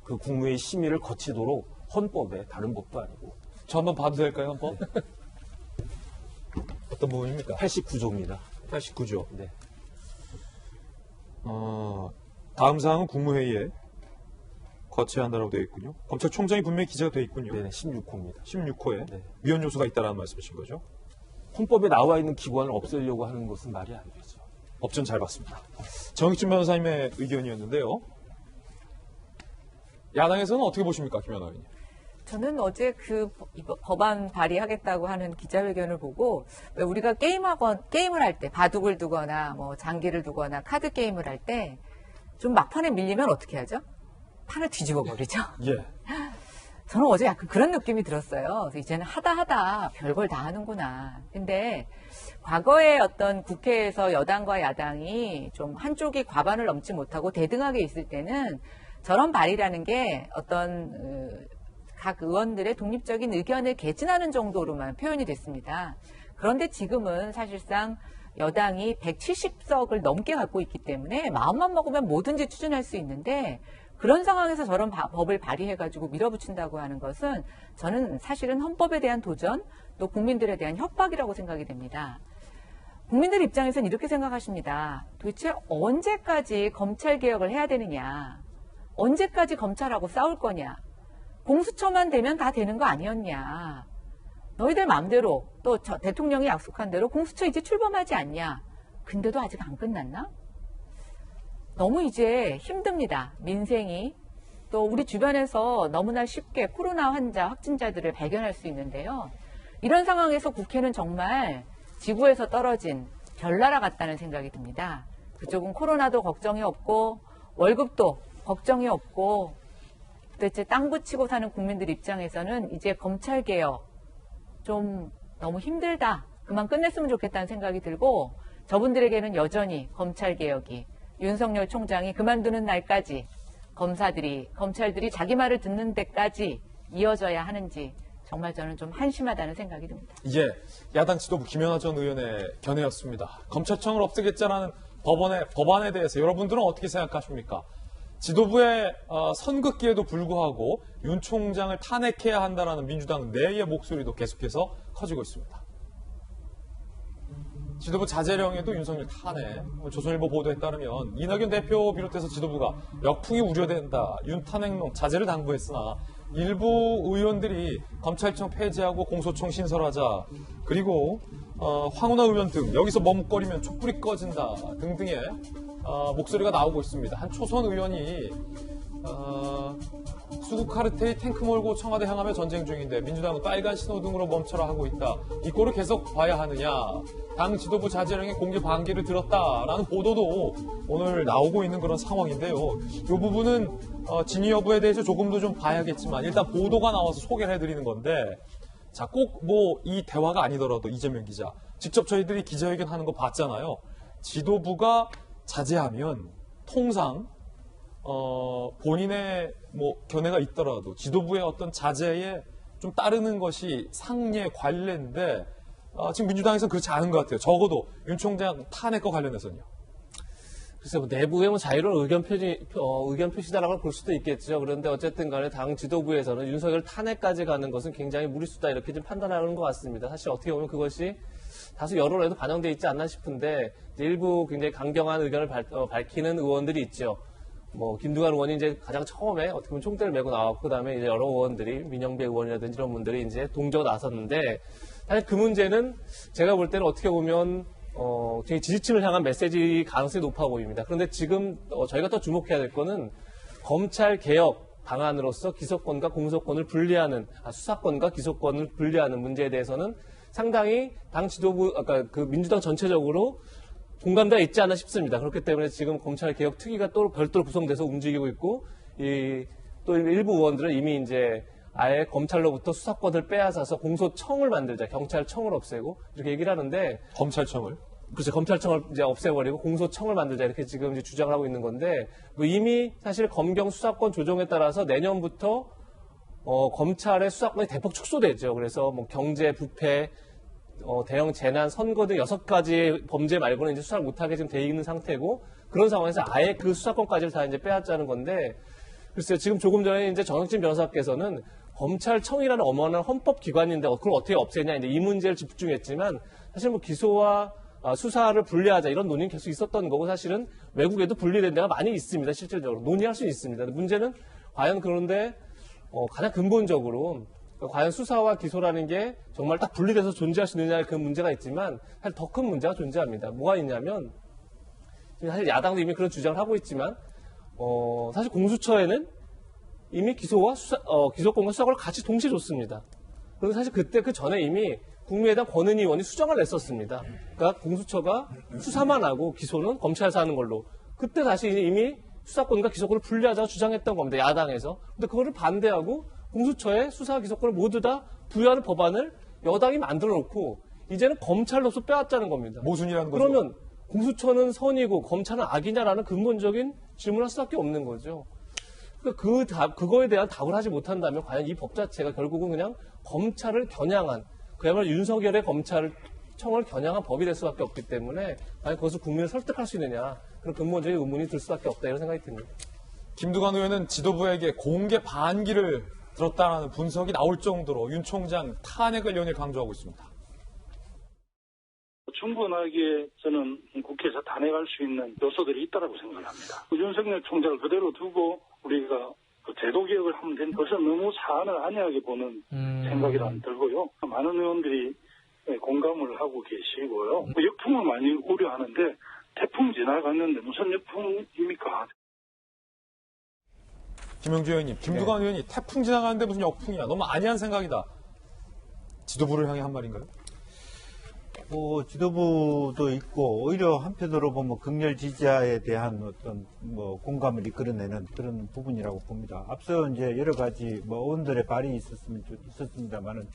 그 국무회의 심의를 거치도록 헌법에, 다른 법도 아니고. 저 한번 봐도 될까요, 헌법? 어떤 부분입니까? 89조입니다. 89조. 네. 다음 사항은 국무회의에 거쳐야 한다고 되어 있군요. 검찰총장이 분명히 기재가 되어 있군요. 네, 16호입니다. 16호에 네. 위헌 요소가 있다는 말씀이신 거죠? 헌법에 나와 있는 기관을 없애려고 하는 것은 말이 안 되죠. 법전 잘 봤습니다. 정익진 변호사님의 의견이었는데요. 야당에서는 어떻게 보십니까, 김연아 의원님? 저는 어제 그 법안 발의하겠다고 하는 기자회견을 보고 왜 우리가 게임을 할 때 바둑을 두거나 뭐 장기를 두거나 카드 게임을 할 때 좀 막판에 밀리면 어떻게 하죠? 판을 뒤집어 버리죠. 예. 저는 어제 약간 그런 느낌이 들었어요. 그래서 이제는 하다 별걸 다 하는구나. 근데 과거에 어떤 국회에서 여당과 야당이 좀 한쪽이 과반을 넘지 못하고 대등하게 있을 때는 저런 발의라는 게 어떤 각 의원들의 독립적인 의견을 개진하는 정도로만 표현이 됐습니다. 그런데 지금은 사실상 여당이 170석을 넘게 갖고 있기 때문에 마음만 먹으면 뭐든지 추진할 수 있는데 그런 상황에서 저런 법을 발의해가지고 밀어붙인다고 하는 것은 저는 사실은 헌법에 대한 도전 또 국민들에 대한 협박이라고 생각이 됩니다. 국민들 입장에서는 이렇게 생각하십니다. 도대체 언제까지 검찰개혁을 해야 되느냐? 언제까지 검찰하고 싸울 거냐? 공수처만 되면 다 되는 거 아니었냐? 너희들 마음대로 또 대통령이 약속한 대로 공수처 이제 출범하지 않냐? 근데도 아직 안 끝났나? 너무 이제 힘듭니다. 민생이. 또 우리 주변에서 너무나 쉽게 코로나 환자, 확진자들을 발견할 수 있는데요. 이런 상황에서 국회는 정말 지구에서 떨어진 별나라 같다는 생각이 듭니다. 그쪽은 코로나도 걱정이 없고 월급도 걱정이 없고 도대체 땅 붙이고 사는 국민들 입장에서는 이제 검찰개혁 좀 너무 힘들다. 그만 끝냈으면 좋겠다는 생각이 들고 저분들에게는 여전히 검찰개혁이 윤석열 총장이 그만두는 날까지 검찰들이 자기 말을 듣는 데까지 이어져야 하는지 정말 저는 좀 한심하다는 생각이 듭니다. 예, 야당 지도부 김연아 전 의원의 견해였습니다. 검찰청을 없애겠자라는 법안에 대해서 여러분들은 어떻게 생각하십니까? 지도부의 선긋기에도 불구하고 윤 총장을 탄핵해야 한다는 민주당 내의 목소리도 계속해서 커지고 있습니다. 지도부 자제령에도 윤석열 탄핵, 조선일보 보도에 따르면 이낙연 대표 비롯해서 지도부가 역풍이 우려된다, 윤 탄핵론 자제를 당부했으나 일부 의원들이 검찰청 폐지하고 공소청 신설하자, 그리고 황운하 의원 등 여기서 머뭇거리면 촛불이 꺼진다 등등의 목소리가 나오고 있습니다. 한 초선 의원이 수국 카르텔이 탱크 몰고 청와대 향하며 전쟁 중인데 민주당은 빨간 신호등으로 멈춰라 하고 있다. 이 꼴을 계속 봐야 하느냐. 당 지도부 자제령에 공개 반기를 들었다라는 보도도 오늘 나오고 있는 그런 상황인데요. 이 부분은 진위 여부에 대해서 조금 더 좀 봐야겠지만 일단 보도가 나와서 소개를 해드리는 건데, 자, 꼭 뭐 이 대화가 아니더라도 이재명 기자 직접 저희들이 기자회견 하는 거 봤잖아요. 지도부가 자제하면 통상 본인의 뭐 견해가 있더라도 지도부의 어떤 자제에 좀 따르는 것이 상례 관례인데 지금 민주당에서는 그렇지 않은 것 같아요. 적어도 윤 총장 탄핵과 관련해서는요. 글쎄, 뭐 내부의 뭐 자유로운 의견 표시다라고 볼 수도 있겠죠. 그런데 어쨌든 간에 당 지도부에서는 윤석열 탄핵까지 가는 것은 굉장히 무리수다 이렇게 좀 판단하는 것 같습니다. 사실 어떻게 보면 그것이 다소 여론에도 반영되어 있지 않나 싶은데 일부 굉장히 강경한 의견을 밝히는 의원들이 있죠. 뭐 김두관 의원이 이제 가장 처음에 어떻게 보면 총대를 메고 나왔고 그다음에 이제 여러 의원들이 민영배 의원이라든지 이런 분들이 이제 동조가 나섰는데 사실 그 문제는 제가 볼 때는 어떻게 보면 굉장히 지지층을 향한 메시지 가능성이 높아 보입니다. 그런데 지금 저희가 더 주목해야 될 거는 검찰 개혁 방안으로서 기소권과 공소권을 분리하는 수사권과 기소권을 분리하는 문제에 대해서는 상당히 당 지도부 아까 그 민주당 전체적으로 공감대가 있지 않나 싶습니다. 그렇기 때문에 지금 검찰개혁 특위가 또 별도로 구성돼서 움직이고 있고, 또 일부 의원들은 이미 이제 아예 검찰로부터 수사권을 빼앗아서 공소청을 만들자, 경찰청을 없애고 이렇게 얘기를 하는데, 검찰청을? 그렇죠. 검찰청을 이제 없애버리고 공소청을 만들자 이렇게 지금 이제 주장을 하고 있는 건데, 뭐 이미 사실 검경 수사권 조정에 따라서 내년부터 검찰의 수사권이 대폭 축소되죠. 그래서 뭐 경제, 부패, 대형 재난, 선거 등 6가지 범죄 말고는 이제 수사를 못하게 지금 돼 있는 상태고, 그런 상황에서 아예 그 수사권까지를 다 이제 빼앗자는 건데, 글쎄요, 지금 조금 전에 이제 정혁진 변호사께서는 검찰청이라는 어마어마한 헌법기관인데 그걸 어떻게 없애냐 이제 이 문제를 집중했지만, 사실 뭐 기소와 수사를 분리하자 이런 논의는 계속 있었던 거고, 사실은 외국에도 분리된 데가 많이 있습니다. 실질적으로 논의할 수 있습니다. 문제는 과연 그런데 가장 근본적으로 과연 수사와 기소라는 게 정말 딱 분리돼서 존재할 수 있느냐의 그 문제가 있지만 사실 더 큰 문제가 존재합니다. 뭐가 있냐면 사실 야당도 이미 그런 주장을 하고 있지만 사실 공수처에는 이미 기소와 기소권과 수사권을 같이 동시에 줬습니다. 그리고 사실 그때 그 전에 이미 국민의당 권은희 의원이 수정을 냈었습니다. 그러니까 공수처가 수사만 하고 기소는 검찰에서 하는 걸로. 그때 다시 이미 수사권과 기소권을 분리하자고 주장했던 겁니다. 야당에서. 근데 그거를 반대하고 공수처에 수사 기소권을 모두 다 부여하는 법안을 여당이 만들어 놓고 이제는 검찰로서 빼앗자는 겁니다. 모순이라는 거죠. 그러면 공수처는 선이고 검찰은 악이냐라는 근본적인 질문을 할 수밖에 없는 거죠. 그거에 대한 답을 하지 못한다면 과연 이 법 자체가 결국은 그냥 검찰을 겨냥한 그야말로 윤석열의 검찰청을 겨냥한 법이 될 수밖에 없기 때문에 과연 그것을 국민을 설득할 수 있느냐 그런 근본적인 의문이 들 수밖에 없다 이런 생각이 듭니다. 김두관 의원은 지도부에게 공개 반기를 들었다는 분석이 나올 정도로 윤 총장 탄핵을 연일 강조하고 있습니다. 충분하게 저는 국회에서 탄핵할 수 있는 요소들이 있다고 생각을 합니다. 윤석열 총장을 그대로 두고 우리가 제도 개혁을 하면 되는 것은 너무 사안을 안이하게 보는 생각이란 들고요. 많은 의원들이 공감을 하고 계시고요. 역풍을 많이 우려하는데 태풍 지나갔는데 무슨 역풍입니까? 김영주 의원님, 김두관 의원이 태풍 지나가는데 무슨 역풍이야. 너무 안이한 생각이다. 지도부를 향해 한 말인가요? 지도부도 있고 오히려 한편으로 보면 극렬 지지자에 대한 어떤 공감을 이끌어내는 그런 부분이라고 봅니다. 앞서 이제 여러 가지 의원들의 발의가 있었습니다만은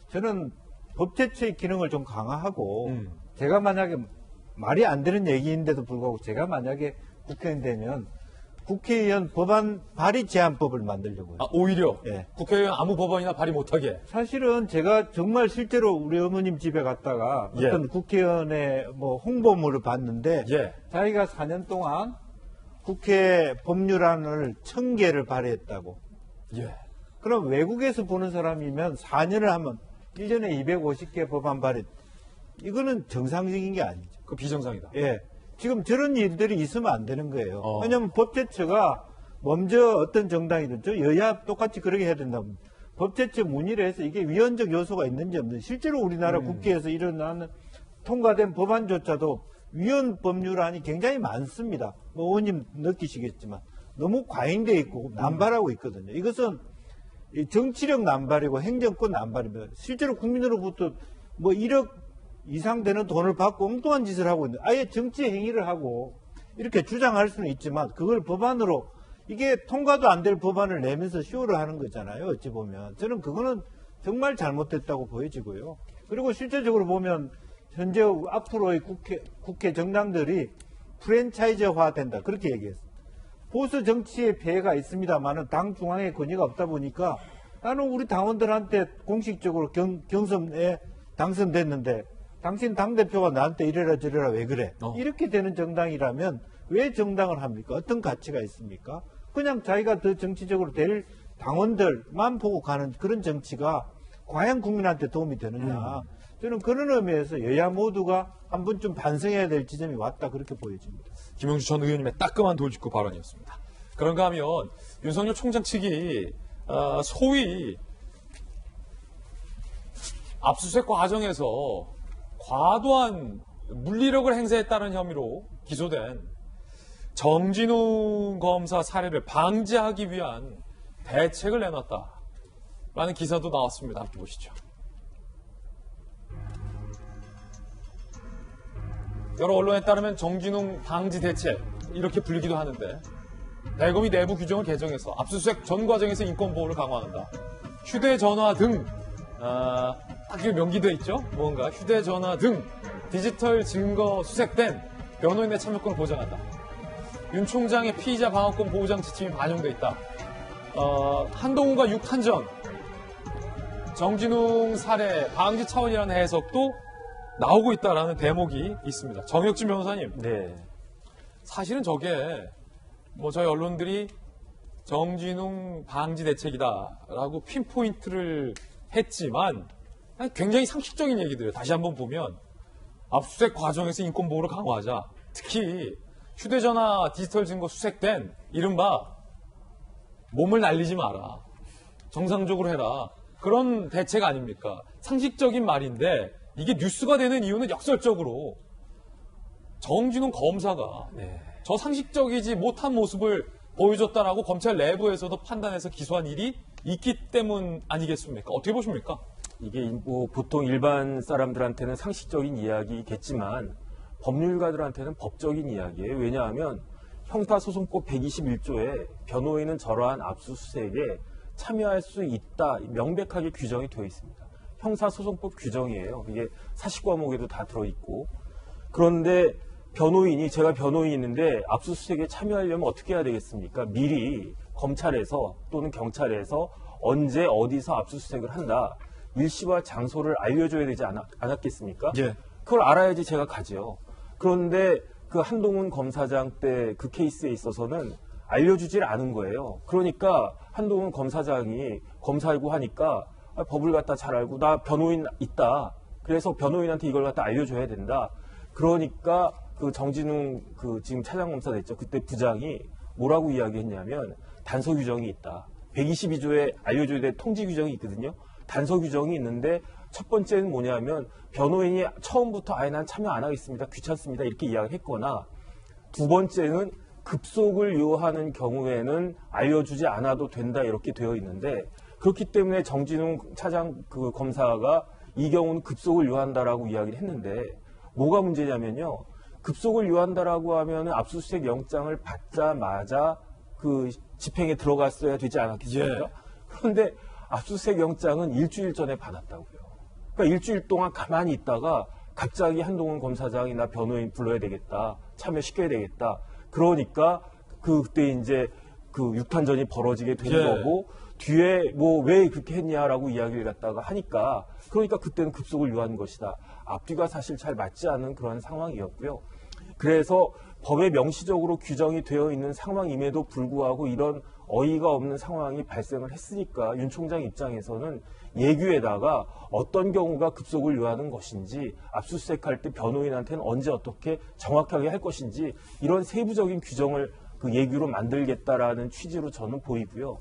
저는 법제처의 기능을 좀 강화하고 제가 만약에 말이 안 되는 얘기인데도 불구하고 제가 만약에 국회의원 되면 국회의원 법안 발의 제한법을 만들려고요. 오히려? 예. 국회의원 아무 법안이나 발의 못하게? 사실은 제가 정말 실제로 우리 어머님 집에 갔다가 예. 어떤 국회의원의 홍보물을 봤는데 예. 자기가 4년 동안 국회 법률안을 1000개를 발의했다고. 예. 그럼 외국에서 보는 사람이면 4년을 하면 1년에 250개 법안 발의. 이거는 정상적인 게 아니죠. 그 비정상이다. 예. 지금 저런 일들이 있으면 안 되는 거예요. 왜냐하면 법제처가 먼저 어떤 정당이든 저 여야 똑같이 그렇게 해야 된다고. 법제처 문의를 해서 이게 위헌적 요소가 있는지 없는지 실제로 우리나라 국회에서 일어나는 통과된 법안조차도 위헌 법률안이 굉장히 많습니다. 의원님 느끼시겠지만 너무 과잉되어 있고 남발하고 있거든요. 이것은 정치력 남발이고 행정권 남발입니다. 실제로 국민으로부터 1억 이상 되는 돈을 받고 엉뚱한 짓을 하고 있는데 아예 정치 행위를 하고 이렇게 주장할 수는 있지만 그걸 법안으로 이게 통과도 안 될 법안을 내면서 쇼를 하는 거잖아요. 어찌 보면 저는 그거는 정말 잘못됐다고 보여지고요. 그리고 실제적으로 보면 현재 앞으로의 국회 정당들이 프랜차이즈화 된다 그렇게 얘기했습니다. 보수 정치의 폐해가 있습니다만은 당 중앙에 권위가 없다 보니까 나는 우리 당원들한테 공식적으로 경선에 당선됐는데 당신 당대표가 나한테 이래라 저래라 왜 그래? 이렇게 되는 정당이라면 왜 정당을 합니까? 어떤 가치가 있습니까? 그냥 자기가 더 정치적으로 될 당원들만 보고 가는 그런 정치가 과연 국민한테 도움이 되느냐. 저는 그런 의미에서 여야 모두가 한 번쯤 반성해야 될 지점이 왔다 그렇게 보여집니다. 김영주 전 의원님의 따끔한 돌직구 발언이었습니다. 그런가 하면 윤석열 총장 측이 소위 압수수색 과정에서 과도한 물리력을 행사했다는 혐의로 기소된 정진웅 검사 사례를 방지하기 위한 대책을 내놨다라는 기사도 나왔습니다. 함께 보시죠. 여러 언론에 따르면 정진웅 방지 대책 이렇게 불리기도 하는데 대검이 내부 규정을 개정해서 압수수색 전 과정에서 인권보호를 강화한다. 휴대전화 등 딱 명기되어 있죠? 뭔가 휴대전화 등 디지털 증거 수색된 변호인의 참여권을 보장한다. 윤 총장의 피의자 방어권 보호장 지침이 반영돼 있다. 한동훈과 육한전 정진웅 사례 방지 차원이라는 해석도 나오고 있다라는 대목이 있습니다. 정혁진 변호사님. 네. 사실은 저게 저희 언론들이 정진웅 방지 대책이다라고 핀포인트를 했지만 굉장히 상식적인 얘기들을 다시 한번 보면 압수수색 과정에서 인권보호를 강화하자. 특히 휴대전화 디지털 증거 수색된 이른바 몸을 날리지 마라. 정상적으로 해라. 그런 대책 아닙니까? 상식적인 말인데 이게 뉴스가 되는 이유는 역설적으로 정진웅 검사가 저 상식적이지 못한 모습을 보여줬다라고 검찰 내부에서도 판단해서 기소한 일이 있기 때문 아니겠습니까? 어떻게 보십니까? 이게 뭐 보통 일반 사람들한테는 상식적인 이야기겠지만 법률가들한테는 법적인 이야기예요. 왜냐하면 형사소송법 121조에 변호인은 저러한 압수수색에 참여할 수 있다 명백하게 규정이 되어 있습니다. 형사소송법 규정이에요. 이게 사식과목에도 다 들어있고. 그런데 제가 변호인인데 압수수색에 참여하려면 어떻게 해야 되겠습니까? 미리 검찰에서 또는 경찰에서 언제 어디서 압수수색을 한다. 일시와 장소를 알려줘야 되지 않았겠습니까? 예. 그걸 알아야지 제가 가죠. 그런데 그 한동훈 검사장 때 그 케이스에 있어서는 알려주질 않은 거예요. 그러니까 한동훈 검사장이 검사이고 하니까 법을 갖다 잘 알고 나 변호인 있다. 그래서 변호인한테 이걸 갖다 알려줘야 된다. 그러니까 그 정진웅 그 지금 차장검사 됐죠. 그때 부장이 뭐라고 이야기했냐면 단서 규정이 있다. 122조에 알려줘야 될 통지 규정이 있거든요. 단서 규정이 있는데 첫 번째는 뭐냐면 변호인이 처음부터 아예 난 참여 안 하겠습니다. 귀찮습니다. 이렇게 이야기했거나 두 번째는 급속을 요하는 경우에는 알려주지 않아도 된다 이렇게 되어 있는데 그렇기 때문에 정진웅 차장 그 검사가 이 경우는 급속을 요한다라고 이야기를 했는데 뭐가 문제냐면요. 급속을 요한다라고 하면 압수수색 영장을 받자마자 그 집행에 들어갔어야 되지 않았겠습니까? 예. 그런데 압수수색 영장은 일주일 전에 받았다고요. 그러니까 일주일 동안 가만히 있다가 갑자기 한동훈 검사장이 나 변호인 불러야 되겠다. 참여시켜야 되겠다. 그러니까 그때 이제 그 육탄전이 벌어지게 된 예. 거고 뒤에 뭐 왜 그렇게 했냐라고 이야기를 갖다가 하니까 그러니까 그때는 급속을 요한 것이다. 앞뒤가 사실 잘 맞지 않는 그런 상황이었고요. 그래서 법에 명시적으로 규정이 되어 있는 상황임에도 불구하고 이런 어이가 없는 상황이 발생을 했으니까 윤 총장 입장에서는 예규에다가 어떤 경우가 급속을 요하는 것인지 압수수색할 때 변호인한테는 언제 어떻게 정확하게 할 것인지 이런 세부적인 규정을 그 예규로 만들겠다라는 취지로 저는 보이고요.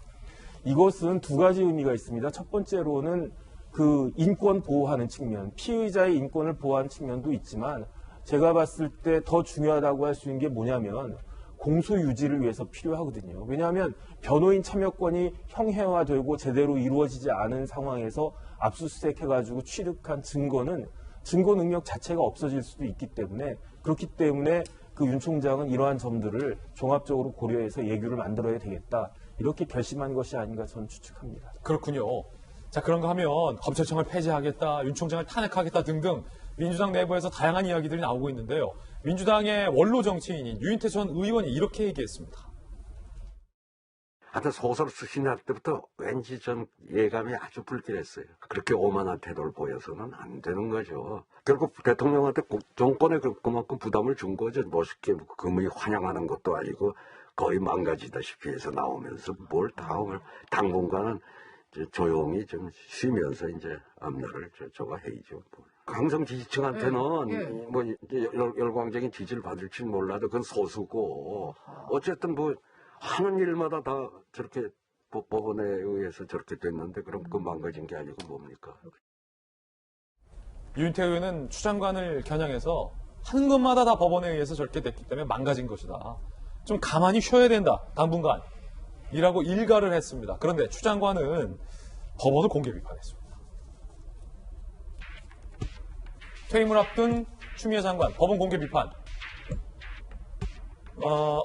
이것은 두 가지 의미가 있습니다. 첫 번째로는 그 인권 보호하는 측면, 피의자의 인권을 보호하는 측면도 있지만 제가 봤을 때 더 중요하다고 할 수 있는 게 뭐냐면 공소 유지를 위해서 필요하거든요. 왜냐하면 변호인 참여권이 형해화되고 제대로 이루어지지 않은 상황에서 압수수색해가지고 취득한 증거는 증거 능력 자체가 없어질 수도 있기 때문에 그렇기 때문에 그 윤 총장은 이러한 점들을 종합적으로 고려해서 예규를 만들어야 되겠다. 이렇게 결심한 것이 아닌가 저는 추측합니다. 그렇군요. 자, 그런가 하면 검찰청을 폐지하겠다, 윤 총장을 탄핵하겠다 등등 민주당 내부에서 다양한 이야기들이 나오고 있는데요. 민주당의 원로 정치인인 유인태 전 의원이 이렇게 얘기했습니다. 하여튼 소설 쓰시는 때부터 왠지 좀 예감이 아주 불길했어요. 그렇게 오만한 태도를 보여서는 안 되는 거죠. 결국 대통령한테 정권에 그만큼 부담을 준 거죠. 멋있게 금이 환영하는 것도 아니고 거의 망가지다시피 해서 나오면서 뭘 다음을 당분간은 조용히 좀 쉬면서 이제 앞날을 저거 해야죠. 강성 지지층한테는 뭐 이제 열광적인 지지를 받을지는 몰라도 그건 소수고 어쨌든 뭐 하는 일마다 다 저렇게 법원에 의해서 저렇게 됐는데 그럼 그 망가진 게 아니고 뭡니까? 유인태 의원은 추 장관을 겨냥해서 하는 것마다 다 법원에 의해서 저렇게 됐기 때문에 망가진 것이다. 좀 가만히 쉬어야 된다. 당분간. 이라고 일가를 했습니다. 그런데 추 장관은 법원을 공개 비판했습니다. 퇴임을 앞둔 추미애 장관 법원 공개 비판.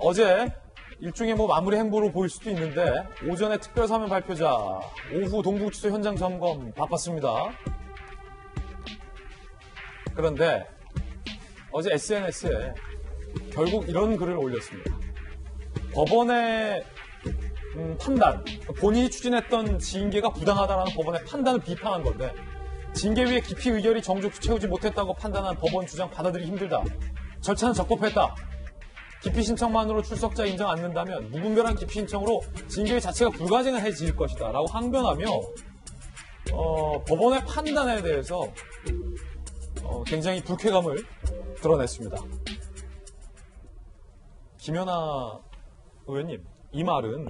어제 일종의 뭐 마무리 행보로 보일 수도 있는데 오전에 특별사면 발표자, 오후 동부구치소 현장 점검 바빴습니다. 그런데 어제 SNS에 결국 이런 글을 올렸습니다. 법원의 판단, 본인이 추진했던 징계가 부당하다라는 법원의 판단을 비판한 건데 징계위의 깊이 의결이 정족히 채우지 못했다고 판단한 법원 주장 받아들이기 힘들다. 절차는 적법했다. 기피 신청만으로 출석자 인정 않는다면 무분별한 기피 신청으로 징계위 자체가 불가능해질 것이다 라고 항변하며 법원의 판단에 대해서 굉장히 불쾌감을 드러냈습니다. 김연아 의원님, 이 말은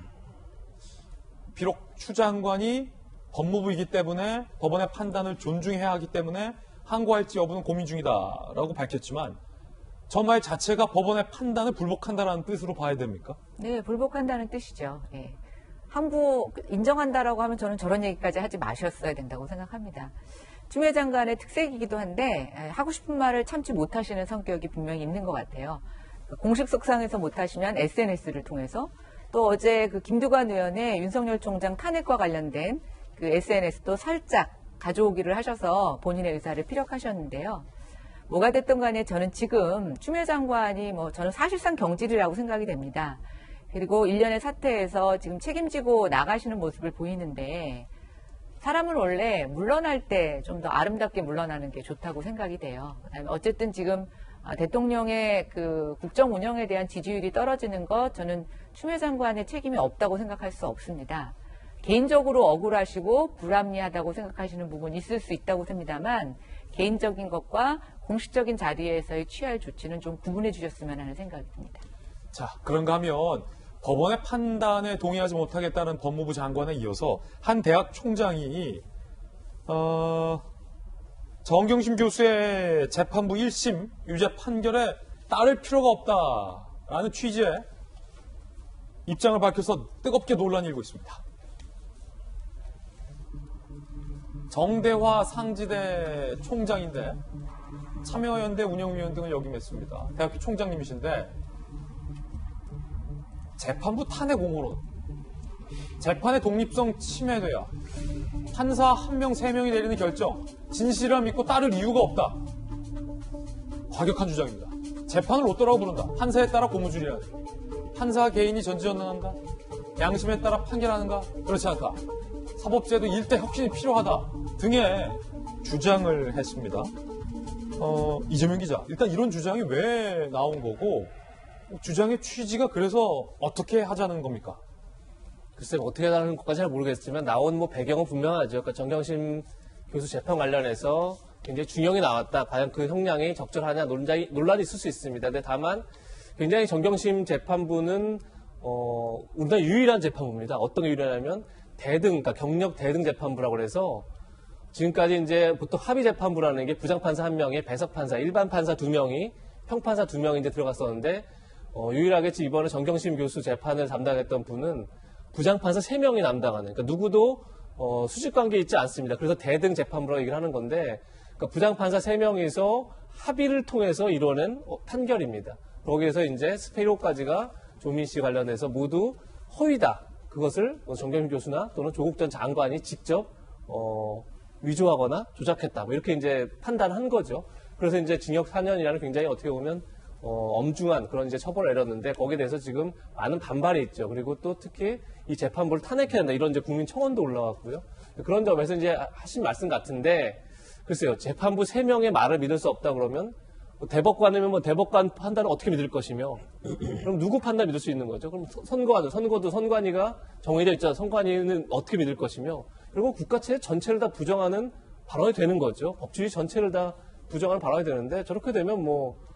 비록 추 장관이 법무부이기 때문에 법원의 판단을 존중해야 하기 때문에 항고할지 여부는 고민 중이다라고 밝혔지만 저 말 자체가 법원의 판단을 불복한다라는 뜻으로 봐야 됩니까? 네, 불복한다는 뜻이죠. 예. 항고 인정한다라고 하면 저는 저런 얘기까지 하지 마셨어야 된다고 생각합니다. 추미애 장관의 특색이기도 한데 하고 싶은 말을 참지 못하시는 성격이 분명히 있는 것 같아요. 공식 석상에서 못하시면 SNS를 통해서 또 어제 그 김두관 의원의 윤석열 총장 탄핵과 관련된 그 SNS도 살짝 가져오기를 하셔서 본인의 의사를 피력하셨는데요. 뭐가 됐든 간에 저는 지금 추미애 장관이 저는 사실상 경질이라고 생각이 됩니다. 그리고 일련의 사태에서 지금 책임지고 나가시는 모습을 보이는데 사람은 원래 물러날 때 좀 더 아름답게 물러나는 게 좋다고 생각이 돼요. 그다음에 어쨌든 지금 대통령의 그 국정 운영에 대한 지지율이 떨어지는 것 저는 추미애 장관의 책임이 없다고 생각할 수 없습니다. 개인적으로 억울하시고 불합리하다고 생각하시는 부분이 있을 수 있다고 봅니다만 개인적인 것과 공식적인 자리에서의 취할 조치는 좀 구분해 주셨으면 하는 생각이 듭니다. 자, 그런가 하면 법원의 판단에 동의하지 못하겠다는 법무부 장관에 이어서 한 대학 총장이 정경심 교수의 재판부 1심 유죄 판결에 따를 필요가 없다라는 취지의 입장을 밝혀서 뜨겁게 논란이 일고 있습니다. 정대화 상지대 총장인데 참여연대 운영위원 등을 역임했습니다. 대학교 총장님이신데 재판부 탄핵 옹호론, 재판의 독립성 침해돼야 판사 1명, 3명이 내리는 결정, 진실을 믿고 따를 이유가 없다. 과격한 주장입니다. 재판을 로또라고 부른다. 판사에 따라 고무줄이야. 판사 개인이 전지전능한가? 양심에 따라 판결하는가? 그렇지 않다. 사법제도 일대 혁신이 필요하다 등의 주장을 했습니다. 이재명 기자, 일단 이런 주장이 왜 나온 거고 주장의 취지가 그래서 어떻게 하자는 겁니까? 글쎄 어떻게 하는 것까지 잘 모르겠지만 나온 배경은 분명하죠. 그러니까 정경심 교수 재판 관련해서 굉장히 중형이 나왔다. 과연 그 형량이 적절하냐 논란이 있을 수 있습니다. 근데 다만 굉장히 정경심 재판부는 우리나라 유일한 재판부입니다. 어떤 게 유일하냐면 그러니까 경력 대등 재판부라고 해서 지금까지 이제 보통 합의 재판부라는 게 부장판사 1명에 배석판사, 일반 판사 2명이, 평판사 2명이 이제 들어갔었는데, 유일하게 이번에 정경심 교수 재판을 담당했던 분은 부장판사 3명이 담당하는, 그러니까 누구도, 수직관계 있지 않습니다. 그래서 대등 재판부라고 얘기를 하는 건데, 그러니까 부장판사 3명이서 합의를 통해서 이뤄낸 판결입니다. 거기에서 이제 스페이로까지가 조민 씨 관련해서 모두 허위다. 그것을 정경심 교수나 또는 조국 전 장관이 직접, 위조하거나 조작했다. 이렇게 이제 판단한 거죠. 그래서 이제 징역 4년이라는 굉장히 어떻게 보면 엄중한 그런 이제 처벌을 내렸는데 거기에 대해서 지금 많은 반발이 있죠. 그리고 또 특히 이 재판부를 탄핵해야 한다. 이런 이제 국민 청원도 올라왔고요. 그런 점에서 이제 하신 말씀 같은데 글쎄요. 재판부 3명의 말을 믿을 수 없다 그러면 대법관이면 대법관 판단을 어떻게 믿을 것이며 그럼 누구 판단 믿을 수 있는 거죠? 그럼 선거도 선관위가 정해져 있잖아요. 선관위는 어떻게 믿을 것이며 그리고 국가체 전체를 다 부정하는 발언이 되는 거죠. 법치주의 전체를 다 부정하는 발언이 되는데 저렇게 되면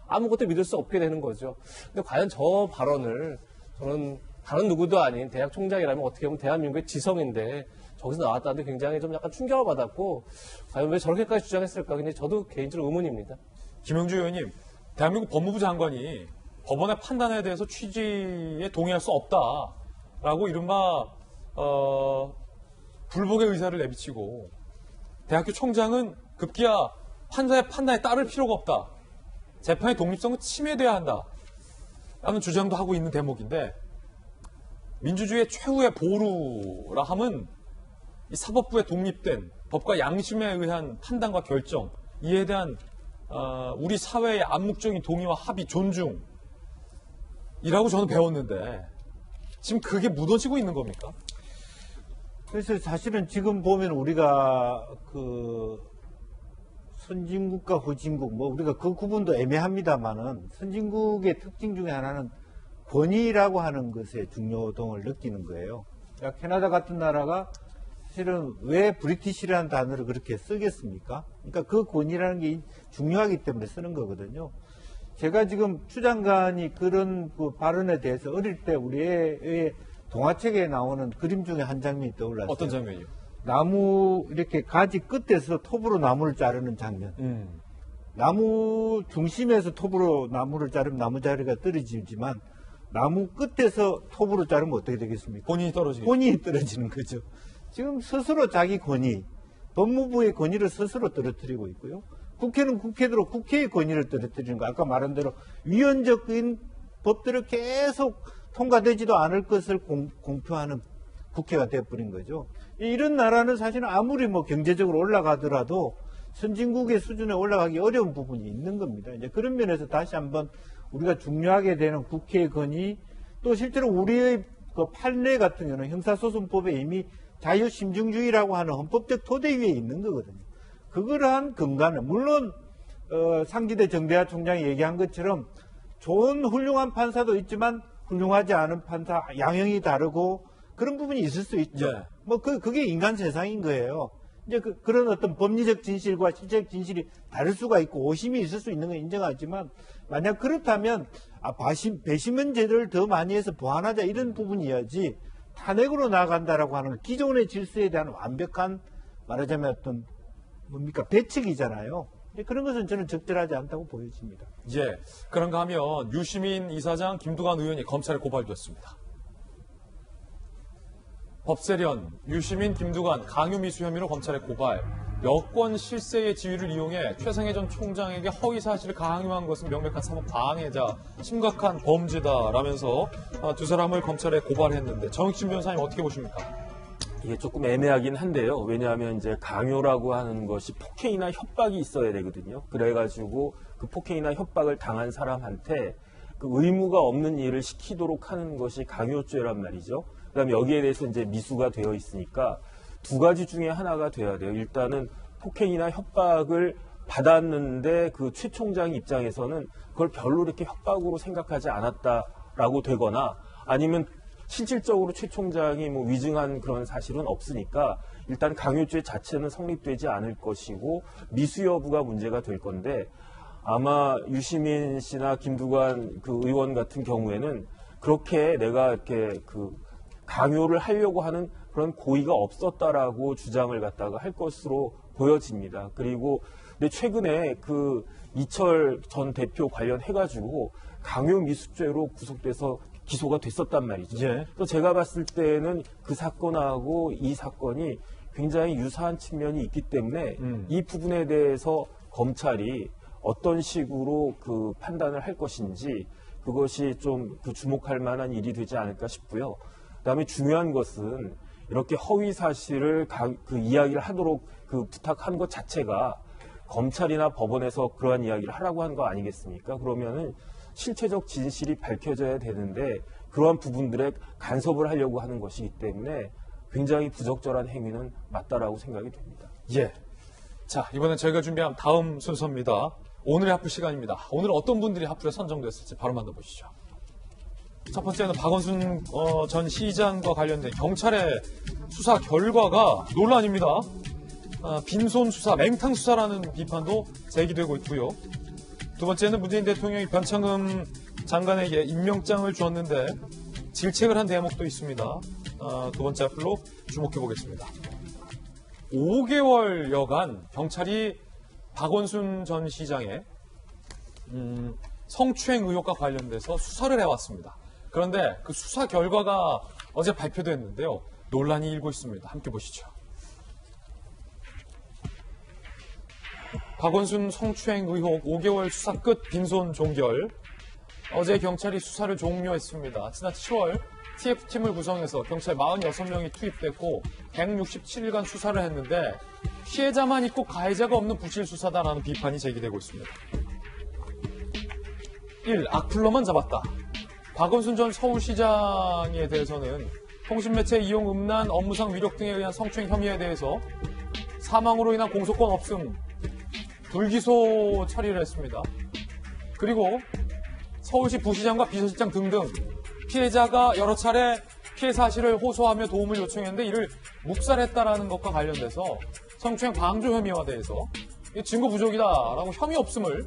아무것도 믿을 수 없게 되는 거죠. 근데 과연 저 발언을 저는 다른 누구도 아닌 대학 총장이라면 어떻게 보면 대한민국의 지성인데 저기서 나왔다는데 굉장히 좀 약간 충격을 받았고 과연 왜 저렇게까지 주장했을까? 근데 저도 개인적으로 의문입니다. 김영주 의원님, 대한민국 법무부 장관이 법원의 판단에 대해서 취지에 동의할 수 없다라고 이른바 불복의 의사를 내비치고 대학교 총장은 급기야 판사의 판단에 따를 필요가 없다. 재판의 독립성은 침해돼야 한다. 라는 주장도 하고 있는 대목인데 민주주의의 최후의 보루라 함은 이 사법부의 독립된 법과 양심에 의한 판단과 결정 이에 대한 우리 사회의 암묵적인 동의와 합의, 존중이라고 저는 배웠는데 지금 그게 무너지고 있는 겁니까? 그래서 사실은 지금 보면 우리가 선진국과 후진국, 우리가 그 구분도 애매합니다만은 선진국의 특징 중에 하나는 권위라고 하는 것의 중요성을 느끼는 거예요. 그러니까 캐나다 같은 나라가 사실은 왜 브리티시라는 단어를 그렇게 쓰겠습니까? 그러니까 그 권위라는 게 중요하기 때문에 쓰는 거거든요. 제가 지금 추 장관이 그런 발언에 대해서 어릴 때 우리 애의 동화책에 나오는 그림 중에 한 장면이 떠올랐어요. 어떤 장면이요? 나무 이렇게 가지 끝에서 톱으로 나무를 자르는 장면. 나무 중심에서 톱으로 나무를 자르면 나무 자리가 떨어지지만 나무 끝에서 톱으로 자르면 어떻게 되겠습니까? 본인이 떨어지죠. 본인이 떨어지는 거죠. 지금 스스로 자기 권위, 법무부의 권위를 스스로 떨어뜨리고 있고요. 국회는 국회대로 국회의 권위를 떨어뜨리는 거. 아까 말한 대로 위헌적인 법들을 계속 통과되지도 않을 것을 공표하는 국회가 되어버린 거죠. 이런 나라는 사실은 아무리 뭐 경제적으로 올라가더라도 선진국의 수준에 올라가기 어려운 부분이 있는 겁니다. 이제 그런 면에서 다시 한번 우리가 중요하게 되는 국회의 건이 또 실제로 우리의 그 판례 같은 경우는 형사소송법에 이미 자유심증주의라고 하는 헌법적 토대 위에 있는 거거든요. 그러한 근간은 물론 상지대 정대하 총장이 얘기한 것처럼 좋은 훌륭한 판사도 있지만 훌륭하지 않은 판사 양형이 다르고 그런 부분이 있을 수 있죠. 네. 뭐 그게 인간 세상인 거예요. 이제 그런 어떤 법리적 진실과 실제적 진실이 다를 수가 있고 오심이 있을 수 있는 건 인정하지만 만약 그렇다면 배심원 제도를 더 많이 해서 보완하자 이런 부분이어야지 탄핵으로 나아간다라고 하는 기존의 질서에 대한 완벽한 말하자면 어떤 뭡니까 배측이잖아요. 그런 것은 저는 적절하지 않다고 보여집니다. 예. 그런가 하면 유시민 이사장, 김두관 의원이 검찰에 고발됐습니다. 법세련, 유시민, 김두관 강요미수 혐의로 검찰에 고발. 여권 실세의 지위를 이용해 최상해 전 총장에게 허위 사실을 강요한 것은 명백한 사법 방해자, 심각한 범죄다라면서 두 사람을 검찰에 고발했는데 정익진 변호사님 어떻게 보십니까? 이게 조금 애매하긴 한데요. 왜냐하면 이제 강요라고 하는 것이 폭행이나 협박이 있어야 되거든요. 그래가지고 그 폭행이나 협박을 당한 사람한테 그 의무가 없는 일을 시키도록 하는 것이 강요죄란 말이죠. 그다음에 여기에 대해서 이제 미수가 되어 있으니까 두 가지 중에 하나가 돼야 돼요. 일단은 폭행이나 협박을 받았는데 그 최 총장 입장에서는 그걸 별로 이렇게 협박으로 생각하지 않았다라고 되거나 아니면 실질적으로 최 총장이 뭐 위증한 그런 사실은 없으니까 일단 강요죄 자체는 성립되지 않을 것이고 미수 여부가 문제가 될 건데 아마 유시민 씨나 김두관 그 의원 같은 경우에는 그렇게 내가 이렇게 그 강요를 하려고 하는 그런 고의가 없었다라고 주장을 갖다가 할 것으로 보여집니다. 그리고 근데 최근에 그 이철 전 대표 관련해가지고 강요 미수죄로 구속돼서 기소가 됐었단 말이죠. 예. 또 제가 봤을 때는 그 사건하고 이 사건이 굉장히 유사한 측면이 있기 때문에 이 부분에 대해서 검찰이 어떤 식으로 그 판단을 할 것인지 그것이 좀 그 주목할 만한 일이 되지 않을까 싶고요. 그다음에 중요한 것은 이렇게 허위 사실을 그 이야기를 하도록 그 부탁한 것 자체가 검찰이나 법원에서 그러한 이야기를 하라고 한 거 아니겠습니까? 그러면은 실체적 진실이 밝혀져야 되는데 그러한 부분들에 간섭을 하려고 하는 것이기 때문에 굉장히 부적절한 행위는 맞다라고 생각이 됩니다. 예. 자, 이번엔 저희가 준비한 다음 순서입니다. 오늘의 하프 시간입니다. 오늘 어떤 분들이 하프에 선정됐을지 바로 만나보시죠. 첫 번째는 박원순 전 시장과 관련된 경찰의 수사 결과가 논란입니다. 빈손 수사, 맹탕 수사라는 비판도 제기되고 있고요. 두 번째는 문재인 대통령이 변창흠 장관에게 임명장을 주었는데 질책을 한 대목도 있습니다. 두 번째 앞으로 주목해 보겠습니다. 5개월여간 경찰이 박원순 전 시장의 성추행 의혹과 관련돼서 수사를 해왔습니다. 그런데 그 수사 결과가 어제 발표됐는데요. 논란이 일고 있습니다. 함께 보시죠. 박원순 성추행 의혹 5개월 수사 끝 빈손 종결. 어제 경찰이 수사를 종료했습니다. 지난 7월 TF팀을 구성해서 경찰 46명이 투입됐고 167일간 수사를 했는데 피해자만 있고 가해자가 없는 부실 수사다라는 비판이 제기되고 있습니다. 1. 악플러만 잡았다. 박원순 전 서울시장에 대해서는 통신매체 이용 음란, 업무상 위력 등에 의한 성추행 혐의에 대해서 사망으로 인한 공소권 없음, 불기소 처리를 했습니다. 그리고 서울시 부시장과 비서실장 등등 피해자가 여러 차례 피해 사실을 호소하며 도움을 요청했는데 이를 묵살했다라는 것과 관련돼서 성추행 방조 혐의와 대해서 증거 부족이다라고 혐의 없음을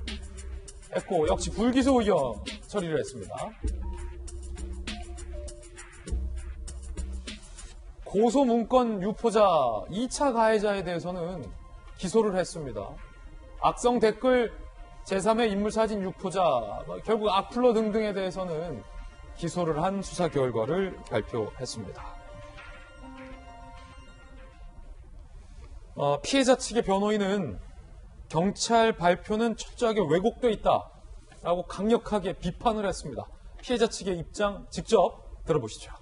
했고 역시 불기소 의견 처리를 했습니다. 고소 문건 유포자 2차 가해자에 대해서는 기소를 했습니다. 악성 댓글 제3의 인물사진 유포자, 결국 악플러 등등에 대해서는 기소를 한 수사 결과를 발표했습니다. 피해자 측의 변호인은 경찰 발표는 철저하게 왜곡되어 있다라고 강력하게 비판을 했습니다. 피해자 측의 입장 직접 들어보시죠.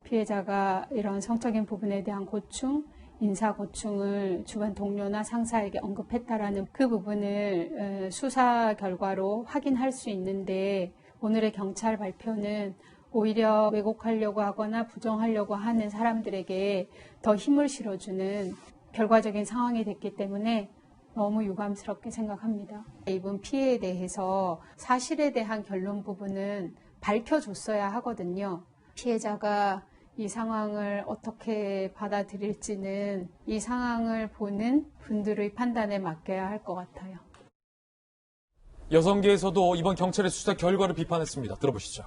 피해자가 이런 성적인 부분에 대한 고충, 인사 고충을 주변 동료나 상사에게 언급했다라는 그 부분을 수사 결과로 확인할 수 있는데 오늘의 경찰 발표는 오히려 왜곡하려고 하거나 부정하려고 하는 사람들에게 더 힘을 실어주는 결과적인 상황이 됐기 때문에 너무 유감스럽게 생각합니다. 입은 피해에 대해서 사실에 대한 결론 부분은 밝혀줬어야 하거든요. 피해자가 이 상황을 어떻게 받아들일지는 이 상황을 보는 분들의 판단에 맡겨야 할 것 같아요. 여성계에서도 이번 경찰의 수사 결과를 비판했습니다. 들어보시죠.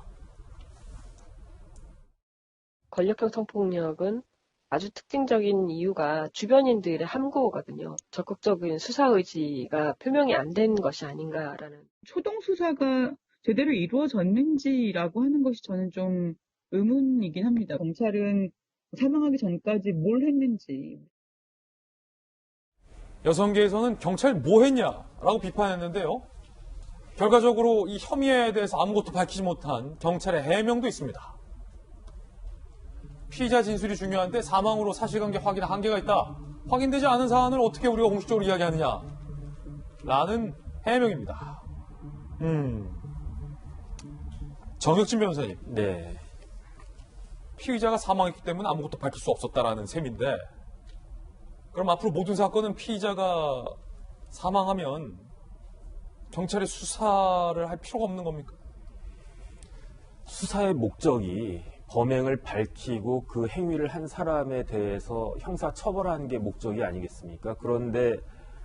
권력형 성폭력은 아주 특징적인 이유가 주변인들의 함구거든요. 적극적인 수사 의지가 표명이 안 된 것이 아닌가라는. 초동 수사가 제대로 이루어졌는지라고 하는 것이 저는 좀 의문이긴 합니다. 경찰은 사망하기 전까지 뭘 했는지. 여성계에서는 경찰 뭐 했냐라고 비판했는데요. 결과적으로 이 혐의에 대해서 아무것도 밝히지 못한 경찰의 해명도 있습니다. 피의자 진술이 중요한데 사망으로 사실관계 확인에 한계가 있다. 확인되지 않은 사안을 어떻게 우리가 공식적으로 이야기하느냐. 라는 해명입니다. 정혁진 변호사님. 네. 피의자가 사망했기 때문에 아무것도 밝힐 수 없었다라는 셈인데 그럼 앞으로 모든 사건은 피의자가 사망하면 경찰이 수사를 할 필요가 없는 겁니까? 수사의 목적이 범행을 밝히고 그 행위를 한 사람에 대해서 형사 처벌하는 게 목적이 아니겠습니까? 그런데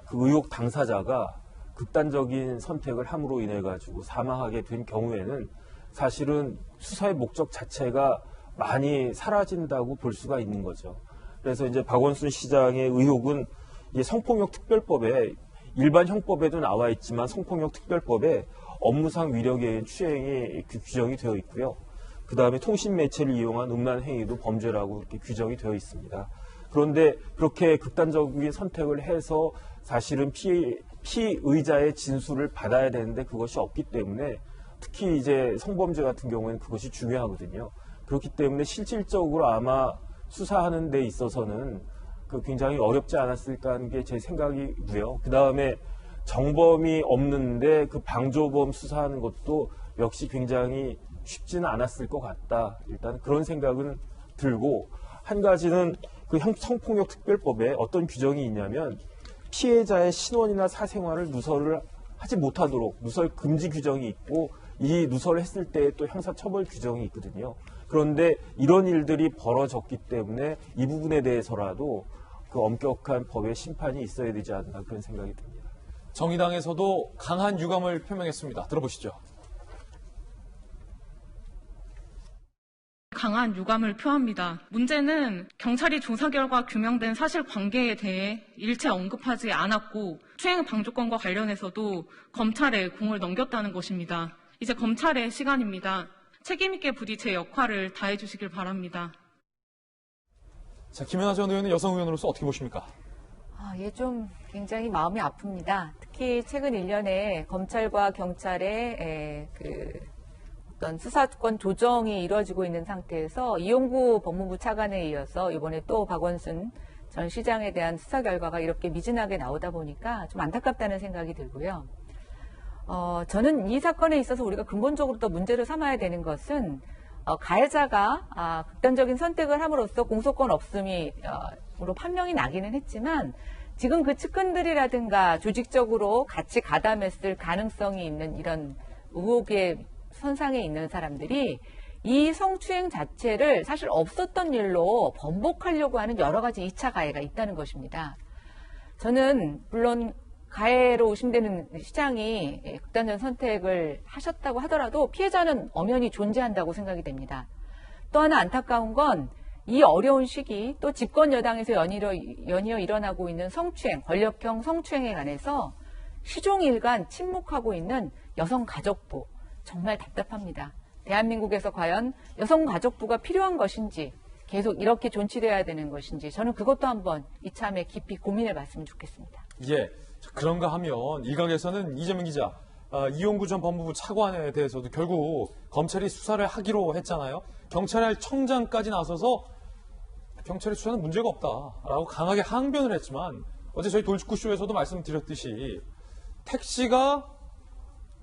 그 의혹 당사자가 극단적인 선택을 함으로 인해 가지고 사망하게 된 경우에는 사실은 수사의 목적 자체가 많이 사라진다고 볼 수가 있는 거죠. 그래서 이제 박원순 시장의 의혹은 이게 성폭력 특별법에 일반 형법에도 나와 있지만 성폭력 특별법에 업무상 위력의 추행이 규정이 되어 있고요. 그 다음에 통신 매체를 이용한 음란 행위도 범죄라고 이렇게 규정이 되어 있습니다. 그런데 그렇게 극단적인 선택을 해서 사실은 피의자의 진술을 받아야 되는데 그것이 없기 때문에 특히 이제 성범죄 같은 경우에는 그것이 중요하거든요. 그렇기 때문에 실질적으로 아마 수사하는 데 있어서는 굉장히 어렵지 않았을까 하는 게 제 생각이고요. 그 다음에 정범이 없는데 그 방조범 수사하는 것도 역시 굉장히 쉽지는 않았을 것 같다. 일단 그런 생각은 들고 한 가지는 그 성폭력 특별법에 어떤 규정이 있냐면 피해자의 신원이나 사생활을 누설을 하지 못하도록 누설 금지 규정이 있고 이 누설을 했을 때 또 형사처벌 규정이 있거든요. 그런데 이런 일들이 벌어졌기 때문에 이 부분에 대해서라도 그 엄격한 법의 심판이 있어야 되지 않나 그런 생각이 듭니다. 정의당에서도 강한 유감을 표명했습니다. 들어보시죠. 강한 유감을 표합니다. 문제는 경찰이 조사 결과 규명된 사실관계에 대해 일체 언급하지 않았고 추행 방조건과 관련해서도 검찰에 공을 넘겼다는 것입니다. 이제 검찰의 시간입니다. 책임 있게 부디 제 역할을 다해 주시길 바랍니다. 자, 김연아 전 의원은 여성 의원으로서 어떻게 보십니까? 예, 좀 굉장히 마음이 아픕니다. 특히 최근 1년에 검찰과 경찰의 어떤 수사권 조정이 이루어지고 있는 상태에서 이용구 법무부 차관에 이어서 이번에 또 박원순 전 시장에 대한 수사 결과가 이렇게 미진하게 나오다 보니까 좀 안타깝다는 생각이 들고요. 저는 이 사건에 있어서 우리가 근본적으로 또 문제를 삼아야 되는 것은 가해자가 극단적인 선택을 함으로써 공소권 없음으로 판명이 나기는 했지만 지금 그 측근들이라든가 조직적으로 같이 가담했을 가능성이 있는 이런 의혹의 선상에 있는 사람들이 이 성추행 자체를 사실 없었던 일로 번복하려고 하는 여러 가지 2차 가해가 있다는 것입니다. 저는 물론 가해로 의심되는 시장이 극단적 선택을 하셨다고 하더라도 피해자는 엄연히 존재한다고 생각이 됩니다. 또 하나 안타까운 건 이 어려운 시기 또 집권 여당에서 연이어 일어나고 있는 성추행, 권력형 성추행에 관해서 시종일관 침묵하고 있는 여성가족부 정말 답답합니다. 대한민국에서 과연 여성가족부가 필요한 것인지 계속 이렇게 존치돼야 되는 것인지 저는 그것도 한번 이참에 깊이 고민해 봤으면 좋겠습니다. 예, 그런가 하면 일각에서는 이재명 기자, 이용구 전 법무부 차관에 대해서도 결국 검찰이 수사를 하기로 했잖아요. 경찰청장까지 나서서 경찰의 수사는 문제가 없다라고 강하게 항변을 했지만 어제 저희 돌직구쇼에서도 말씀드렸듯이 택시가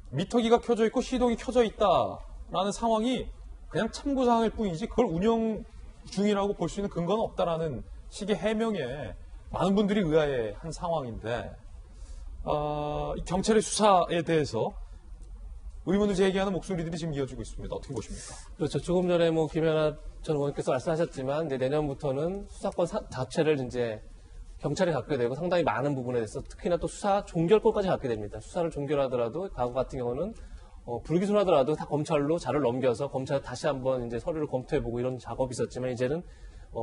미터기가 켜져 있고 시동이 켜져 있다라는 상황이 그냥 참고사항일 뿐이지 그걸 운영 중이라고 볼 수 있는 근거는 없다라는 식의 해명에 많은 분들이 의아해한 상황인데 이 경찰의 수사에 대해서 의문을 제기하는 목소리들이 지금 이어지고 있습니다. 어떻게 보십니까? 그렇죠. 조금 전에 김연아 전 의원께서 말씀하셨지만 이제 내년부터는 수사권 자체를 이제 경찰이 갖게 되고 상당히 많은 부분에 대해서 특히나 또 수사 종결권까지 갖게 됩니다. 수사를 종결하더라도 과거 같은 경우는 불기소하더라도 다 검찰로 자료를 넘겨서 검찰 다시 한번 이제 서류를 검토해보고 이런 작업이 있었지만 이제는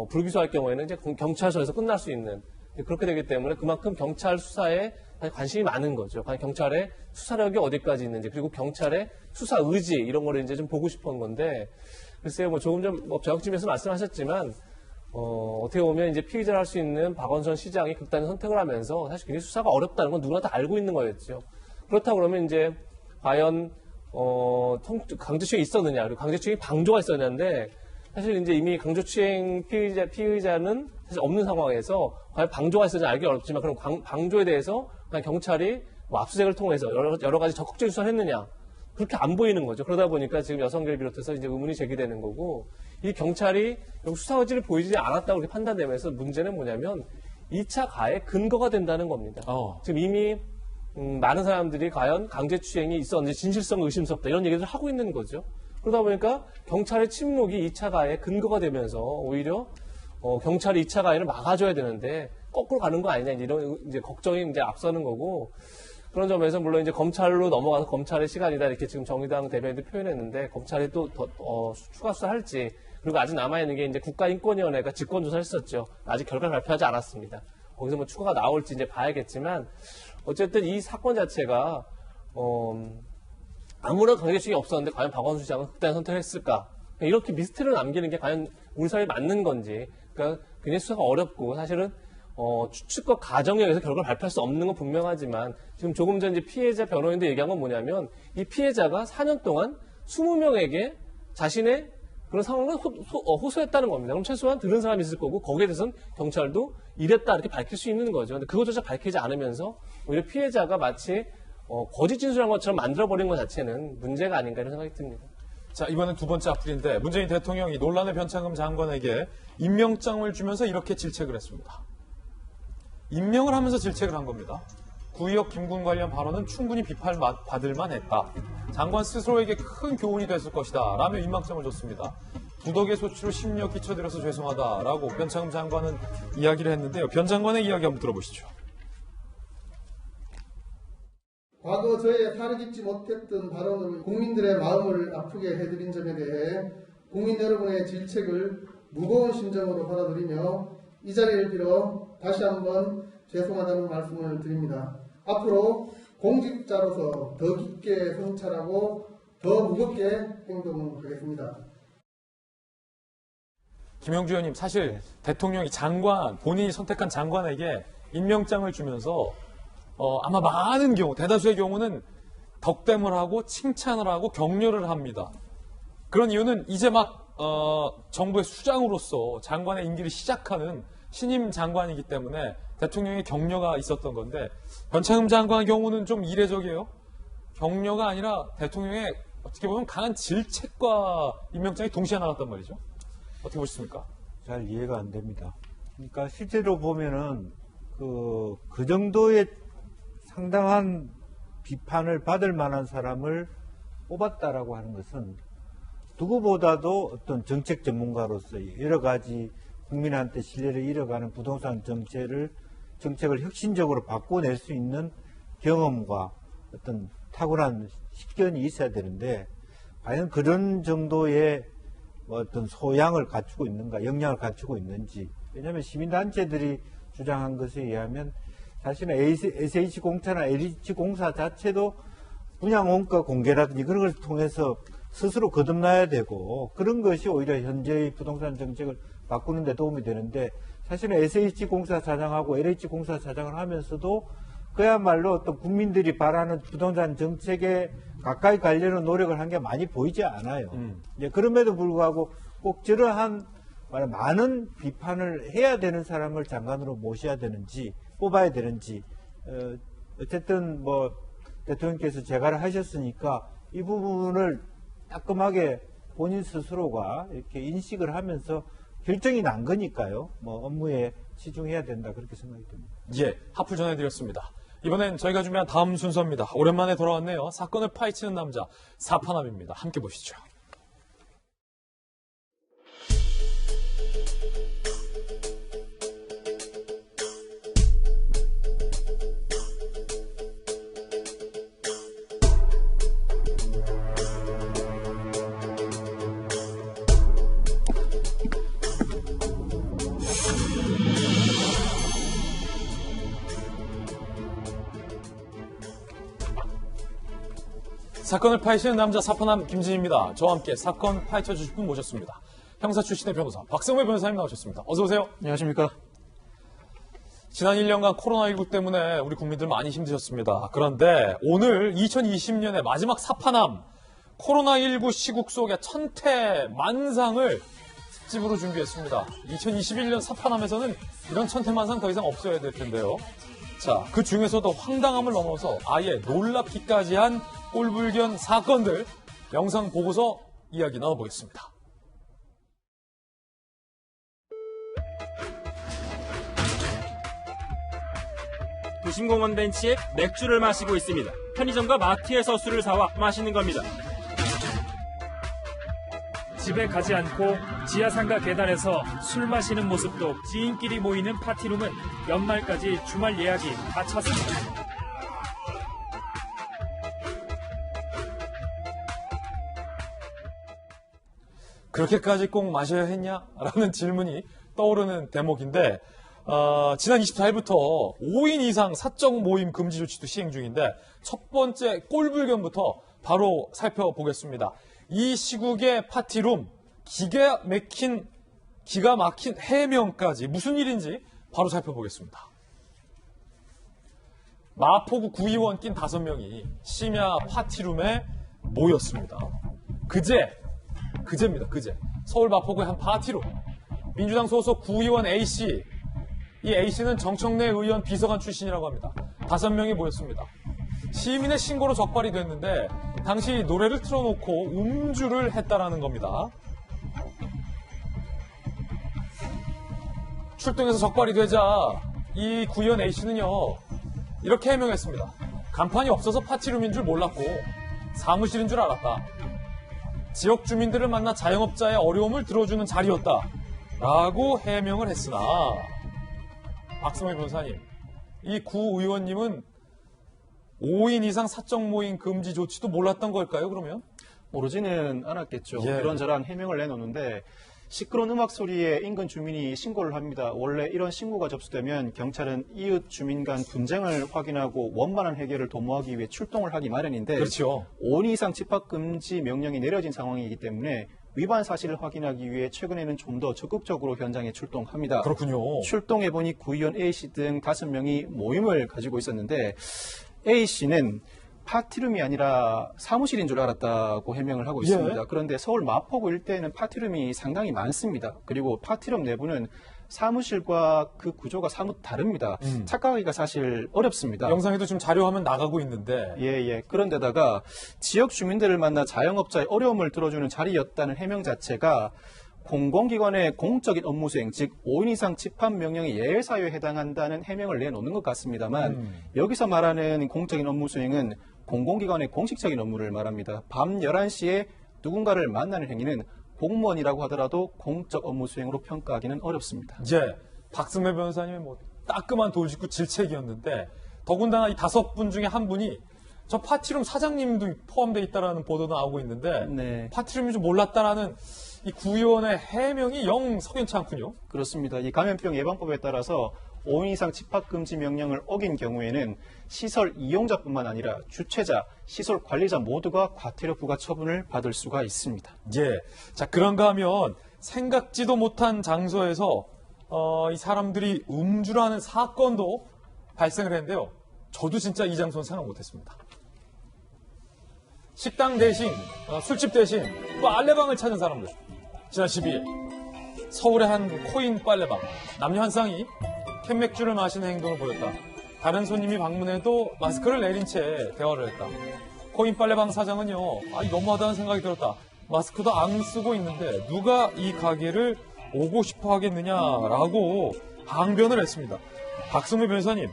불기소할 경우에는 이제 경찰서에서 끝날 수 있는 그렇게 되기 때문에 그만큼 경찰 수사에 관심이 많은 거죠. 과연 경찰의 수사력이 어디까지 있는지 그리고 경찰의 수사 의지 이런 거를 이제 좀 보고 싶은 건데 글쎄요 조금 전 저녁집에서 말씀하셨지만 어떻게 보면 이제 피의자를 할 수 있는 박원순 시장이 극단의 선택을 하면서 사실 굉장히 수사가 어렵다는 건 누구나 다 알고 있는 거였죠. 그렇다고 그러면 이제 과연 강제추행이 있었느냐 그리고 강제추행이 방조가 있었는데 사실 이제 이미 강제추행 피의자는 사실 없는 상황에서 과연 방조가 있었는지 알기 어렵지만 그럼 방조에 대해서 경찰이 압수수색을 통해서 여러 가지 적극적인 수사를 했느냐 그렇게 안 보이는 거죠. 그러다 보니까 지금 여성계를 비롯해서 이제 의문이 제기되는 거고 이 경찰이 수사 의지를 보이지 않았다고 그렇게 판단되면서 문제는 뭐냐면 2차 가해 근거가 된다는 겁니다. 지금 이미 많은 사람들이 과연 강제추행이 있었는지 진실성 의심스럽다 이런 얘기를 하고 있는 거죠. 그러다 보니까 경찰의 침묵이 2차 가해 근거가 되면서 오히려 경찰이 2차 가해를 막아줘야 되는데 거꾸로 가는 거 아니냐 이런 이제 걱정이 이제 앞서는 거고 그런 점에서 물론 이제 검찰로 넘어가서 검찰의 시간이다 이렇게 지금 정의당 대변인도 표현했는데 검찰이 또 추가 수사할지 그리고 아직 남아있는 게 이제 국가인권위원회가 직권조사를 했었죠. 아직 결과를 발표하지 않았습니다. 거기서 뭐 추가가 나올지 이제 봐야겠지만 어쨌든 이 사건 자체가 아무런 강제추행이 없었는데 과연 박원순 시장은 극단의 선택을 했을까? 이렇게 미스터리를 남기는 게 과연 우리 사회에 맞는 건지 그러니까 굉장히 수사가 어렵고 사실은 추측과 가정에 의해서 결과를 발표할 수 없는 건 분명하지만 지금 조금 전 이제 피해자 변호인도 얘기한 건 뭐냐면 이 피해자가 4년 동안 20명에게 자신의 그런 상황을 호소했다는 겁니다. 그럼 최소한 들은 사람이 있을 거고 거기에 대해서는 경찰도 이랬다 이렇게 밝힐 수 있는 거죠. 근데 그것조차 밝히지 않으면서 오히려 피해자가 마치 거짓 진술한 것처럼 만들어버린 것 자체는 문제가 아닌가 이런 생각이 듭니다. 자, 이번엔 두 번째 악플인데 문재인 대통령이 논란의 변창흠 장관에게 임명장을 주면서 이렇게 질책을 했습니다. 임명을 하면서 질책을 한 겁니다. 구의역 김군 관련 발언은 충분히 비판받을 만했다. 장관 스스로에게 큰 교훈이 됐을 것이다. 라며 임명장을 줬습니다. 부덕의 소치로 심력 끼쳐드려서 죄송하다라고 변창흠 장관은 이야기를 했는데요. 변 장관의 이야기 한번 들어보시죠. 과거 저의 사려 깊지 못했던 발언을 국민들의 마음을 아프게 해드린 점에 대해 국민 여러분의 질책을 무거운 심정으로 받아들이며 이 자리를 빌어 다시 한번 죄송하다는 말씀을 드립니다. 앞으로 공직자로서 더 깊게 성찰하고 더 무겁게 행동하겠습니다. 김영주 의원님, 사실 대통령이 본인이 선택한 장관에게 임명장을 주면서 아마 많은 경우, 대다수의 경우는 덕담을 하고 칭찬을 하고 격려를 합니다. 그런 이유는 이제 정부의 수장으로서 장관의 임기를 시작하는 신임 장관이기 때문에 대통령의 격려가 있었던 건데 변창흠 장관의 경우는 좀 이례적이에요. 격려가 아니라 대통령의 어떻게 보면 강한 질책과 임명장이 동시에 나갔단 말이죠. 어떻게 보십니까? 잘 이해가 안 됩니다. 그러니까 실제로 보면은 그 정도의 상당한 비판을 받을 만한 사람을 뽑았다라고 하는 것은 누구보다도 어떤 정책 전문가로서 여러 가지 국민한테 신뢰를 잃어가는 부동산 정책을 혁신적으로 바꿔낼 수 있는 경험과 어떤 탁월한 식견이 있어야 되는데 과연 그런 정도의 뭐 어떤 소양을 갖추고 있는가, 역량을 갖추고 있는지. 왜냐하면 시민단체들이 주장한 것에 의하면 사실은 SH공사나 LH공사 자체도 분양 원가 공개라든지 그런 걸 통해서 스스로 거듭나야 되고 그런 것이 오히려 현재의 부동산 정책을 바꾸는 데 도움이 되는데 사실은 SH공사 사장하고 LH공사 사장을 하면서도 그야말로 어떤 국민들이 바라는 부동산 정책에 가까이 가려는 노력을 한 게 많이 보이지 않아요. 이제 그럼에도 불구하고 꼭 저러한 많은 비판을 해야 되는 사람을 장관으로 모셔야 되는지 뽑아야 되는지 어쨌든 뭐 대통령께서 재가를 하셨으니까 이 부분을 따끔하게 본인 스스로가 이렇게 인식을 하면서 결정이 난 거니까요. 뭐 업무에 치중해야 된다 그렇게 생각이 듭니다. 예, 하프 전해드렸습니다. 이번엔 저희가 준비한 다음 순서입니다. 오랜만에 돌아왔네요. 사건을 파헤치는 남자 사파남입니다. 함께 보시죠. 사건을 파헤치는 남자 사파남 김진입니다. 저와 함께 사건 파헤쳐 주실 분 모셨습니다. 형사 출신의 변호사 박성회 변호사님 나오셨습니다. 어서 오세요. 안녕하십니까. 지난 1년간 코로나19 때문에 우리 국민들 많이 힘드셨습니다. 그런데 오늘 2020년의 마지막 사파남 코로나19 시국 속의 천태만상을 특집으로 준비했습니다. 2021년 사파남에서는 이런 천태만상 더 이상 없어야 될 텐데요. 자, 그 중에서도 황당함을 넘어서 아예 놀랍기까지 한 꼴불견 사건들 영상 보고서 이야기 나눠보겠습니다. 도심공원 벤치에 맥주를 마시고 있습니다. 편의점과 마트에서 술을 사와 마시는 겁니다. 집에 가지 않고 지하상가 계단에서 술 마시는 모습도 지인끼리 모이는 파티룸은 연말까지 주말 예약이 다 찼습니다. 그렇게까지 꼭 마셔야 했냐? 라는 질문이 떠오르는 대목인데 지난 24일부터 5인 이상 사적 모임 금지 조치도 시행 중인데 첫 번째 꼴불견부터 바로 살펴보겠습니다. 이 시국의 파티룸, 기가 막힌 해명까지 무슨 일인지 바로 살펴보겠습니다. 마포구 구의원 낀 5명이 심야 파티룸에 모였습니다. 그제입니다. 서울 마포구의 한 파티룸. 민주당 소속 구의원 A씨. 이 A씨는 정청래 의원 비서관 출신이라고 합니다. 5명이 모였습니다. 시민의 신고로 적발이 됐는데 당시 노래를 틀어놓고 음주를 했다라는 겁니다. 출동해서 적발이 되자 이 구의원 A씨는요. 이렇게 해명했습니다. 간판이 없어서 파티룸인 줄 몰랐고 사무실인 줄 알았다. 지역 주민들을 만나 자영업자의 어려움을 들어주는 자리였다. 라고 해명을 했으나 박성회 변호사님, 이 구 의원님은 5인 이상 사적 모임 금지 조치도 몰랐던 걸까요, 그러면? 모르지는 않았겠죠. 예. 이런저런 해명을 내놓는데 시끄러운 음악 소리에 인근 주민이 신고를 합니다. 원래 이런 신고가 접수되면 경찰은 이웃 주민 간 분쟁을 확인하고 원만한 해결을 도모하기 위해 출동을 하기 마련인데 그렇죠. 5인 이상 집합 금지 명령이 내려진 상황이기 때문에 위반 사실을 확인하기 위해 최근에는 좀 더 적극적으로 현장에 출동합니다. 그렇군요. 출동해보니 구의원 A씨 등 5명이 모임을 가지고 있었는데 A씨는 파티룸이 아니라 사무실인 줄 알았다고 해명을 하고 있습니다. 예. 그런데 서울 마포구 일대에는 파티룸이 상당히 많습니다. 그리고 파티룸 내부는 사무실과 그 구조가 사뭇 다릅니다. 착각하기가 사실 어렵습니다. 영상에도 지금 자료화면 나가고 있는데 예. 그런데다가 지역 주민들을 만나 자영업자의 어려움을 들어주는 자리였다는 해명 자체가 공공기관의 공적인 업무 수행, 즉 5인 이상 집합 명령의 예외사유에 해당한다는 해명을 내놓는 것 같습니다만 여기서 말하는 공적인 업무 수행은 공공기관의 공식적인 업무를 말합니다. 밤 11시에 누군가를 만나는 행위는 공무원이라고 하더라도 공적 업무 수행으로 평가하기는 어렵습니다. 이제 박승배 변호사님의 따끔한 돌직구 질책이었는데 더군다나 이 5분 중에 한 분이 저 파티룸 사장님도 포함되어 있다는 보도도 나오고 있는데 네. 파티룸인 줄 몰랐다라는 이 구의원의 해명이 영 석연치 않군요. 그렇습니다. 이 감염병 예방법에 따라서 5인 이상 집합금지 명령을 어긴 경우에는 시설 이용자뿐만 아니라 주최자, 시설 관리자 모두가 과태료 부과 처분을 받을 수가 있습니다. 예. 자, 그런가 하면 생각지도 못한 장소에서 이 사람들이 음주라는 사건도 발생을 했는데요. 저도 진짜 이 장소는 생각 못했습니다. 식당 대신, 술집 대신 빨래방을 찾은 사람들. 지난 12일 서울의 한 코인 빨래방. 남녀 한 쌍이 캔맥주를 마시는 행동을 보였다. 다른 손님이 방문해도 마스크를 내린 채 대화를 했다. 코인 빨래방 사장은요, 너무하다는 생각이 들었다. 마스크도 안 쓰고 있는데 누가 이 가게를 오고 싶어 하겠느냐라고 항변을 했습니다. 박승우 변호사님,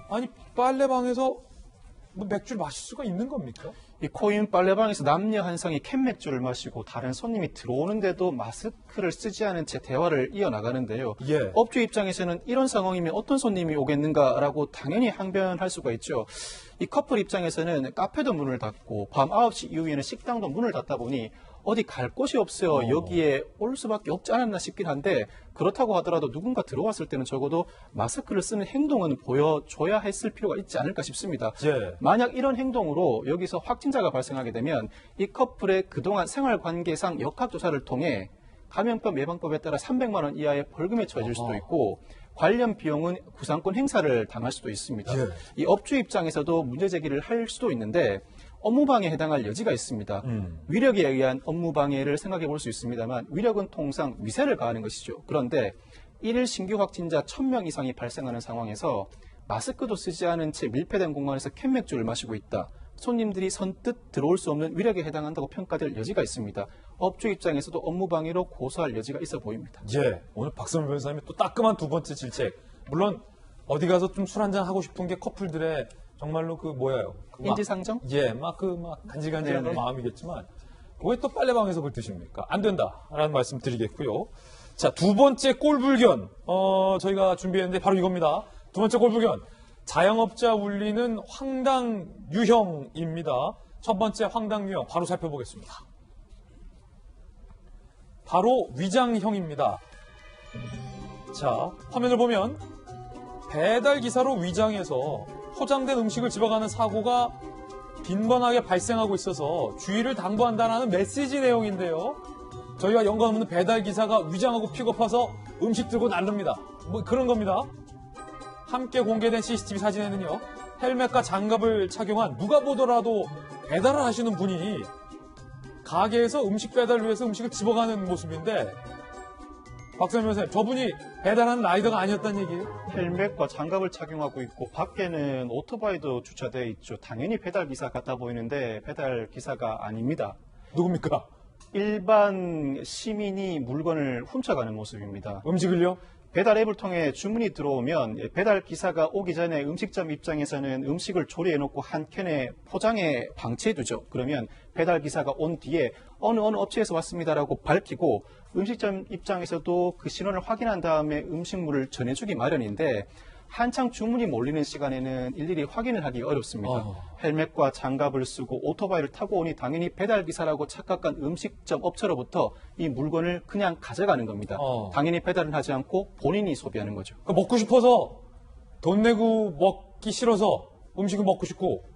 아니 빨래방에서 맥주를 마실 수가 있는 겁니까? 이 코인 빨래방에서 남녀 한 쌍이 캔맥주를 마시고 다른 손님이 들어오는데도 마스크를 쓰지 않은 채 대화를 이어나가는데요. 예. 업주 입장에서는 이런 상황이면 어떤 손님이 오겠는가라고 당연히 항변할 수가 있죠. 이 커플 입장에서는 카페도 문을 닫고 밤 9시 이후에는 식당도 문을 닫다 보니 어디 갈 곳이 없어요. 여기에 올 수밖에 없지 않았나 싶긴 한데 그렇다고 하더라도 누군가 들어왔을 때는 적어도 마스크를 쓰는 행동은 보여줘야 했을 필요가 있지 않을까 싶습니다. 예. 만약 이런 행동으로 여기서 확진자가 발생하게 되면 이 커플의 그동안 생활관계상 역학조사를 통해 감염병 예방법에 따라 300만 원 이하의 벌금에 처해질 수도 있고 관련 비용은 구상권 행사를 당할 수도 있습니다. 예. 이 업주 입장에서도 문제 제기를 할 수도 있는데 업무방해에 해당할 여지가 있습니다. 위력에 의한 업무방해를 생각해 볼 수 있습니다만 위력은 통상 위세를 가하는 것이죠. 그런데 1일 신규 확진자 1000명 이상이 발생하는 상황에서 마스크도 쓰지 않은 채 밀폐된 공간에서 캔맥주를 마시고 있다. 손님들이 선뜻 들어올 수 없는 위력에 해당한다고 평가될 여지가 있습니다. 업주 입장에서도 업무방해로 고소할 여지가 있어 보입니다. 예, 오늘 박성훈 변호사님이 또 따끔한 두 번째 질책. 물론 어디 가서 좀 술 한잔 하고 싶은 게 커플들의 정말로 인지상정? 예, 간질간질한 그런 마음이겠지만 왜 또 빨래방에서 그걸 드십니까? 안 된다라는 말씀 드리겠고요. 자, 두 번째 꼴불견 저희가 준비했는데 바로 이겁니다. 두 번째 꼴불견. 자영업자 울리는 황당 유형입니다. 첫 번째 황당 유형 바로 살펴보겠습니다. 바로 위장형입니다. 자, 화면을 보면 배달 기사로 위장해서 포장된 음식을 집어가는 사고가 빈번하게 발생하고 있어서 주의를 당부한다는 메시지 내용인데요. 저희와 연관 없는 배달 기사가 위장하고 픽업해서 음식 들고 나릅니다. 그런 겁니다. 함께 공개된 CCTV 사진에는요, 헬멧과 장갑을 착용한 누가 보더라도 배달을 하시는 분이 가게에서 음식 배달을 위해서 음식을 집어가는 모습인데, 박사님 변호사님, 저분이 배달하는 라이더가 아니었다는 얘기예요? 헬멧과 장갑을 착용하고 있고 밖에는 오토바이도 주차되어 있죠. 당연히 배달 기사 같아 보이는데 배달 기사가 아닙니다. 누굽니까? 일반 시민이 물건을 훔쳐가는 모습입니다. 음식을요? 배달 앱을 통해 주문이 들어오면 배달 기사가 오기 전에 음식점 입장에서는 음식을 조리해놓고 한 캔에 포장해 방치해두죠. 그러면 배달 기사가 온 뒤에 어느 업체에서 왔습니다라고 밝히고 음식점 입장에서도 그 신원을 확인한 다음에 음식물을 전해주기 마련인데 한창 주문이 몰리는 시간에는 일일이 확인을 하기 어렵습니다. 헬멧과 장갑을 쓰고 오토바이를 타고 오니 당연히 배달기사라고 착각한 음식점 업체로부터 이 물건을 그냥 가져가는 겁니다. 당연히 배달은 하지 않고 본인이 소비하는 거죠. 먹고 싶어서 돈 내고 먹기 싫어서 음식을 먹고 싶고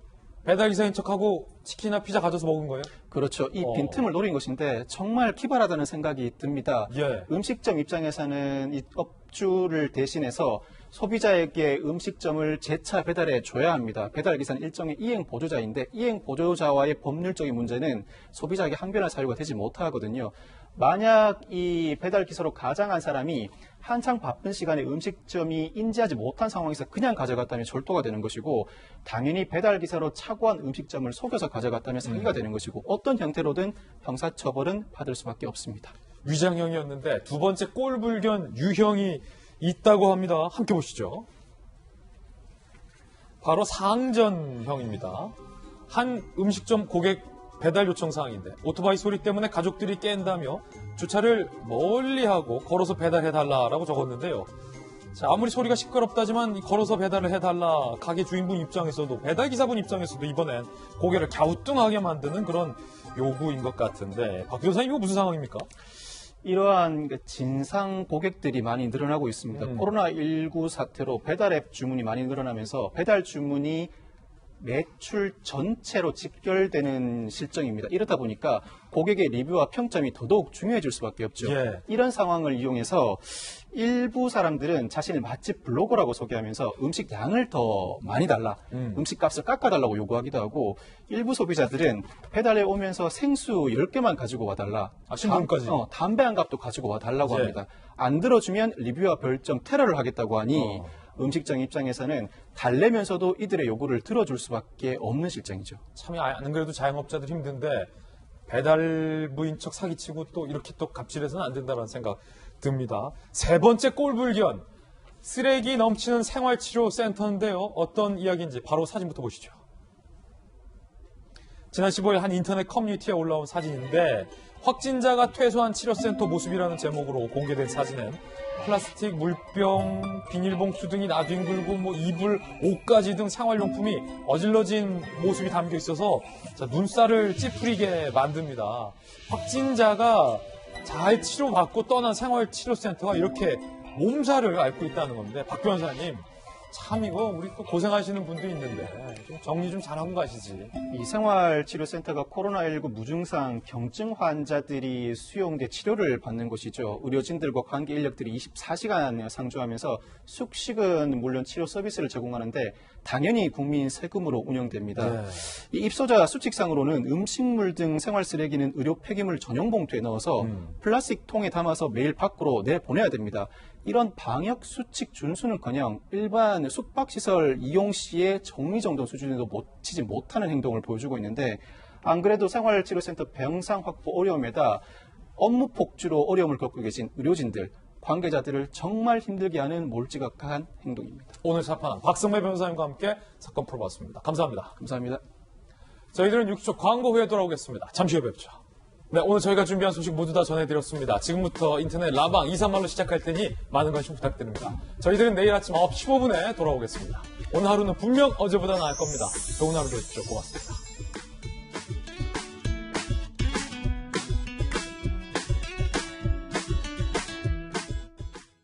배달기사인 척하고 치킨이나 피자 가져서 먹은 거예요? 그렇죠. 이 빈틈을 노린 것인데 정말 기발하다는 생각이 듭니다. 예. 음식점 입장에서는 이 업주를 대신해서 소비자에게 음식점을 재차 배달해 줘야 합니다. 배달기사는 일종의 이행보조자인데 이행보조자와의 법률적인 문제는 소비자에게 항변할 사유가 되지 못하거든요. 만약 이 배달기사로 가장한 사람이 한창 바쁜 시간에 음식점이 인지하지 못한 상황에서 그냥 가져갔다면 절도가 되는 것이고 당연히 배달기사로 착오한 음식점을 속여서 가져갔다면 사기가 되는 것이고 어떤 형태로든 형사처벌은 받을 수밖에 없습니다. 위장형이었는데 두 번째 꼴불견 유형이 있다고 합니다. 함께 보시죠. 바로 상전형입니다. 한 음식점 고객 배달 요청 사항인데 오토바이 소리 때문에 가족들이 깬다며 주차를 멀리하고 걸어서 배달해달라라고 적었는데요. 자, 아무리 소리가 시끄럽다지만 걸어서 배달을 해달라 가게 주인분 입장에서도 배달기사분 입장에서도 이번엔 고개를 갸우뚱하게 만드는 그런 요구인 것 같은데 박 변호사님 이거 무슨 상황입니까? 이러한 진상 고객들이 많이 늘어나고 있습니다. 코로나19 사태로 배달앱 주문이 많이 늘어나면서 배달 주문이 매출 전체로 직결되는 실정입니다. 이렇다 보니까 고객의 리뷰와 평점이 더더욱 중요해질 수밖에 없죠. 예. 이런 상황을 이용해서 일부 사람들은 자신을 맛집 블로거라고 소개하면서 음식 양을 더 많이 달라, 음식 값을 깎아달라고 요구하기도 하고, 일부 소비자들은 배달에 오면서 생수 10개만 가지고 와달라, 신분까지. 담배 한 갑도 가지고 와달라고 예. 합니다. 안 들어주면 리뷰와 별점 테러를 하겠다고 하니 음식점 입장에서는 달래면서도 이들의 요구를 들어줄 수밖에 없는 실정이죠. 참 안 그래도 자영업자들 힘든데 배달부인 척 사기치고 또 이렇게 또 갑질해서는 안 된다는 생각 듭니다. 세 번째 꼴불견, 쓰레기 넘치는 생활치료센터인데요. 어떤 이야기인지 바로 사진부터 보시죠. 지난 15일 한 인터넷 커뮤니티에 올라온 사진인데, 확진자가 퇴소한 치료센터 모습이라는 제목으로 공개된 사진엔 플라스틱, 물병, 비닐봉투 등이 나뒹굴고 이불, 옷가지 등 생활용품이 어질러진 모습이 담겨 있어서 눈살을 찌푸리게 만듭니다. 확진자가 잘 치료받고 떠난 생활치료센터가 이렇게 몸살을 앓고 있다는 건데, 박 변호사님, 참 이거 우리 또 고생하시는 분도 있는데 좀 정리 좀 잘하고 가시지. 이 생활치료센터가 코로나19 무증상 경증 환자들이 수용돼 치료를 받는 곳이죠. 의료진들과 관계 인력들이 24시간 상주하면서 숙식은 물론 치료 서비스를 제공하는데 당연히 국민 세금으로 운영됩니다. 네. 이 입소자 수칙상으로는 음식물 등 생활 쓰레기는 의료 폐기물 전용 봉투에 넣어서 플라스틱 통에 담아서 매일 밖으로 내보내야 됩니다. 이런 방역 수칙 준수는커녕 일반 숙박시설 이용 시에 정리정돈 수준에도 미치지 못하는 행동을 보여주고 있는데, 안 그래도 생활치료센터 병상 확보 어려움에다 업무 폭주로 어려움을 겪고 계신 의료진들, 관계자들을 정말 힘들게 하는 몰지각한 행동입니다. 오늘 사판 박성매 변호사님과 함께 사건 풀어봤습니다. 감사합니다. 감사합니다. 저희들은 6초 광고 후에 돌아오겠습니다. 잠시 후에 뵙죠. 네, 오늘 저희가 준비한 소식 모두 다 전해드렸습니다. 지금부터 인터넷 라방 2,3말로 시작할 테니 많은 관심 부탁드립니다. 저희들은 내일 아침 9시 15분에 돌아오겠습니다. 오늘 하루는 분명 어제보다 나을 겁니다. 좋은 하루 되십시오. 고맙습니다.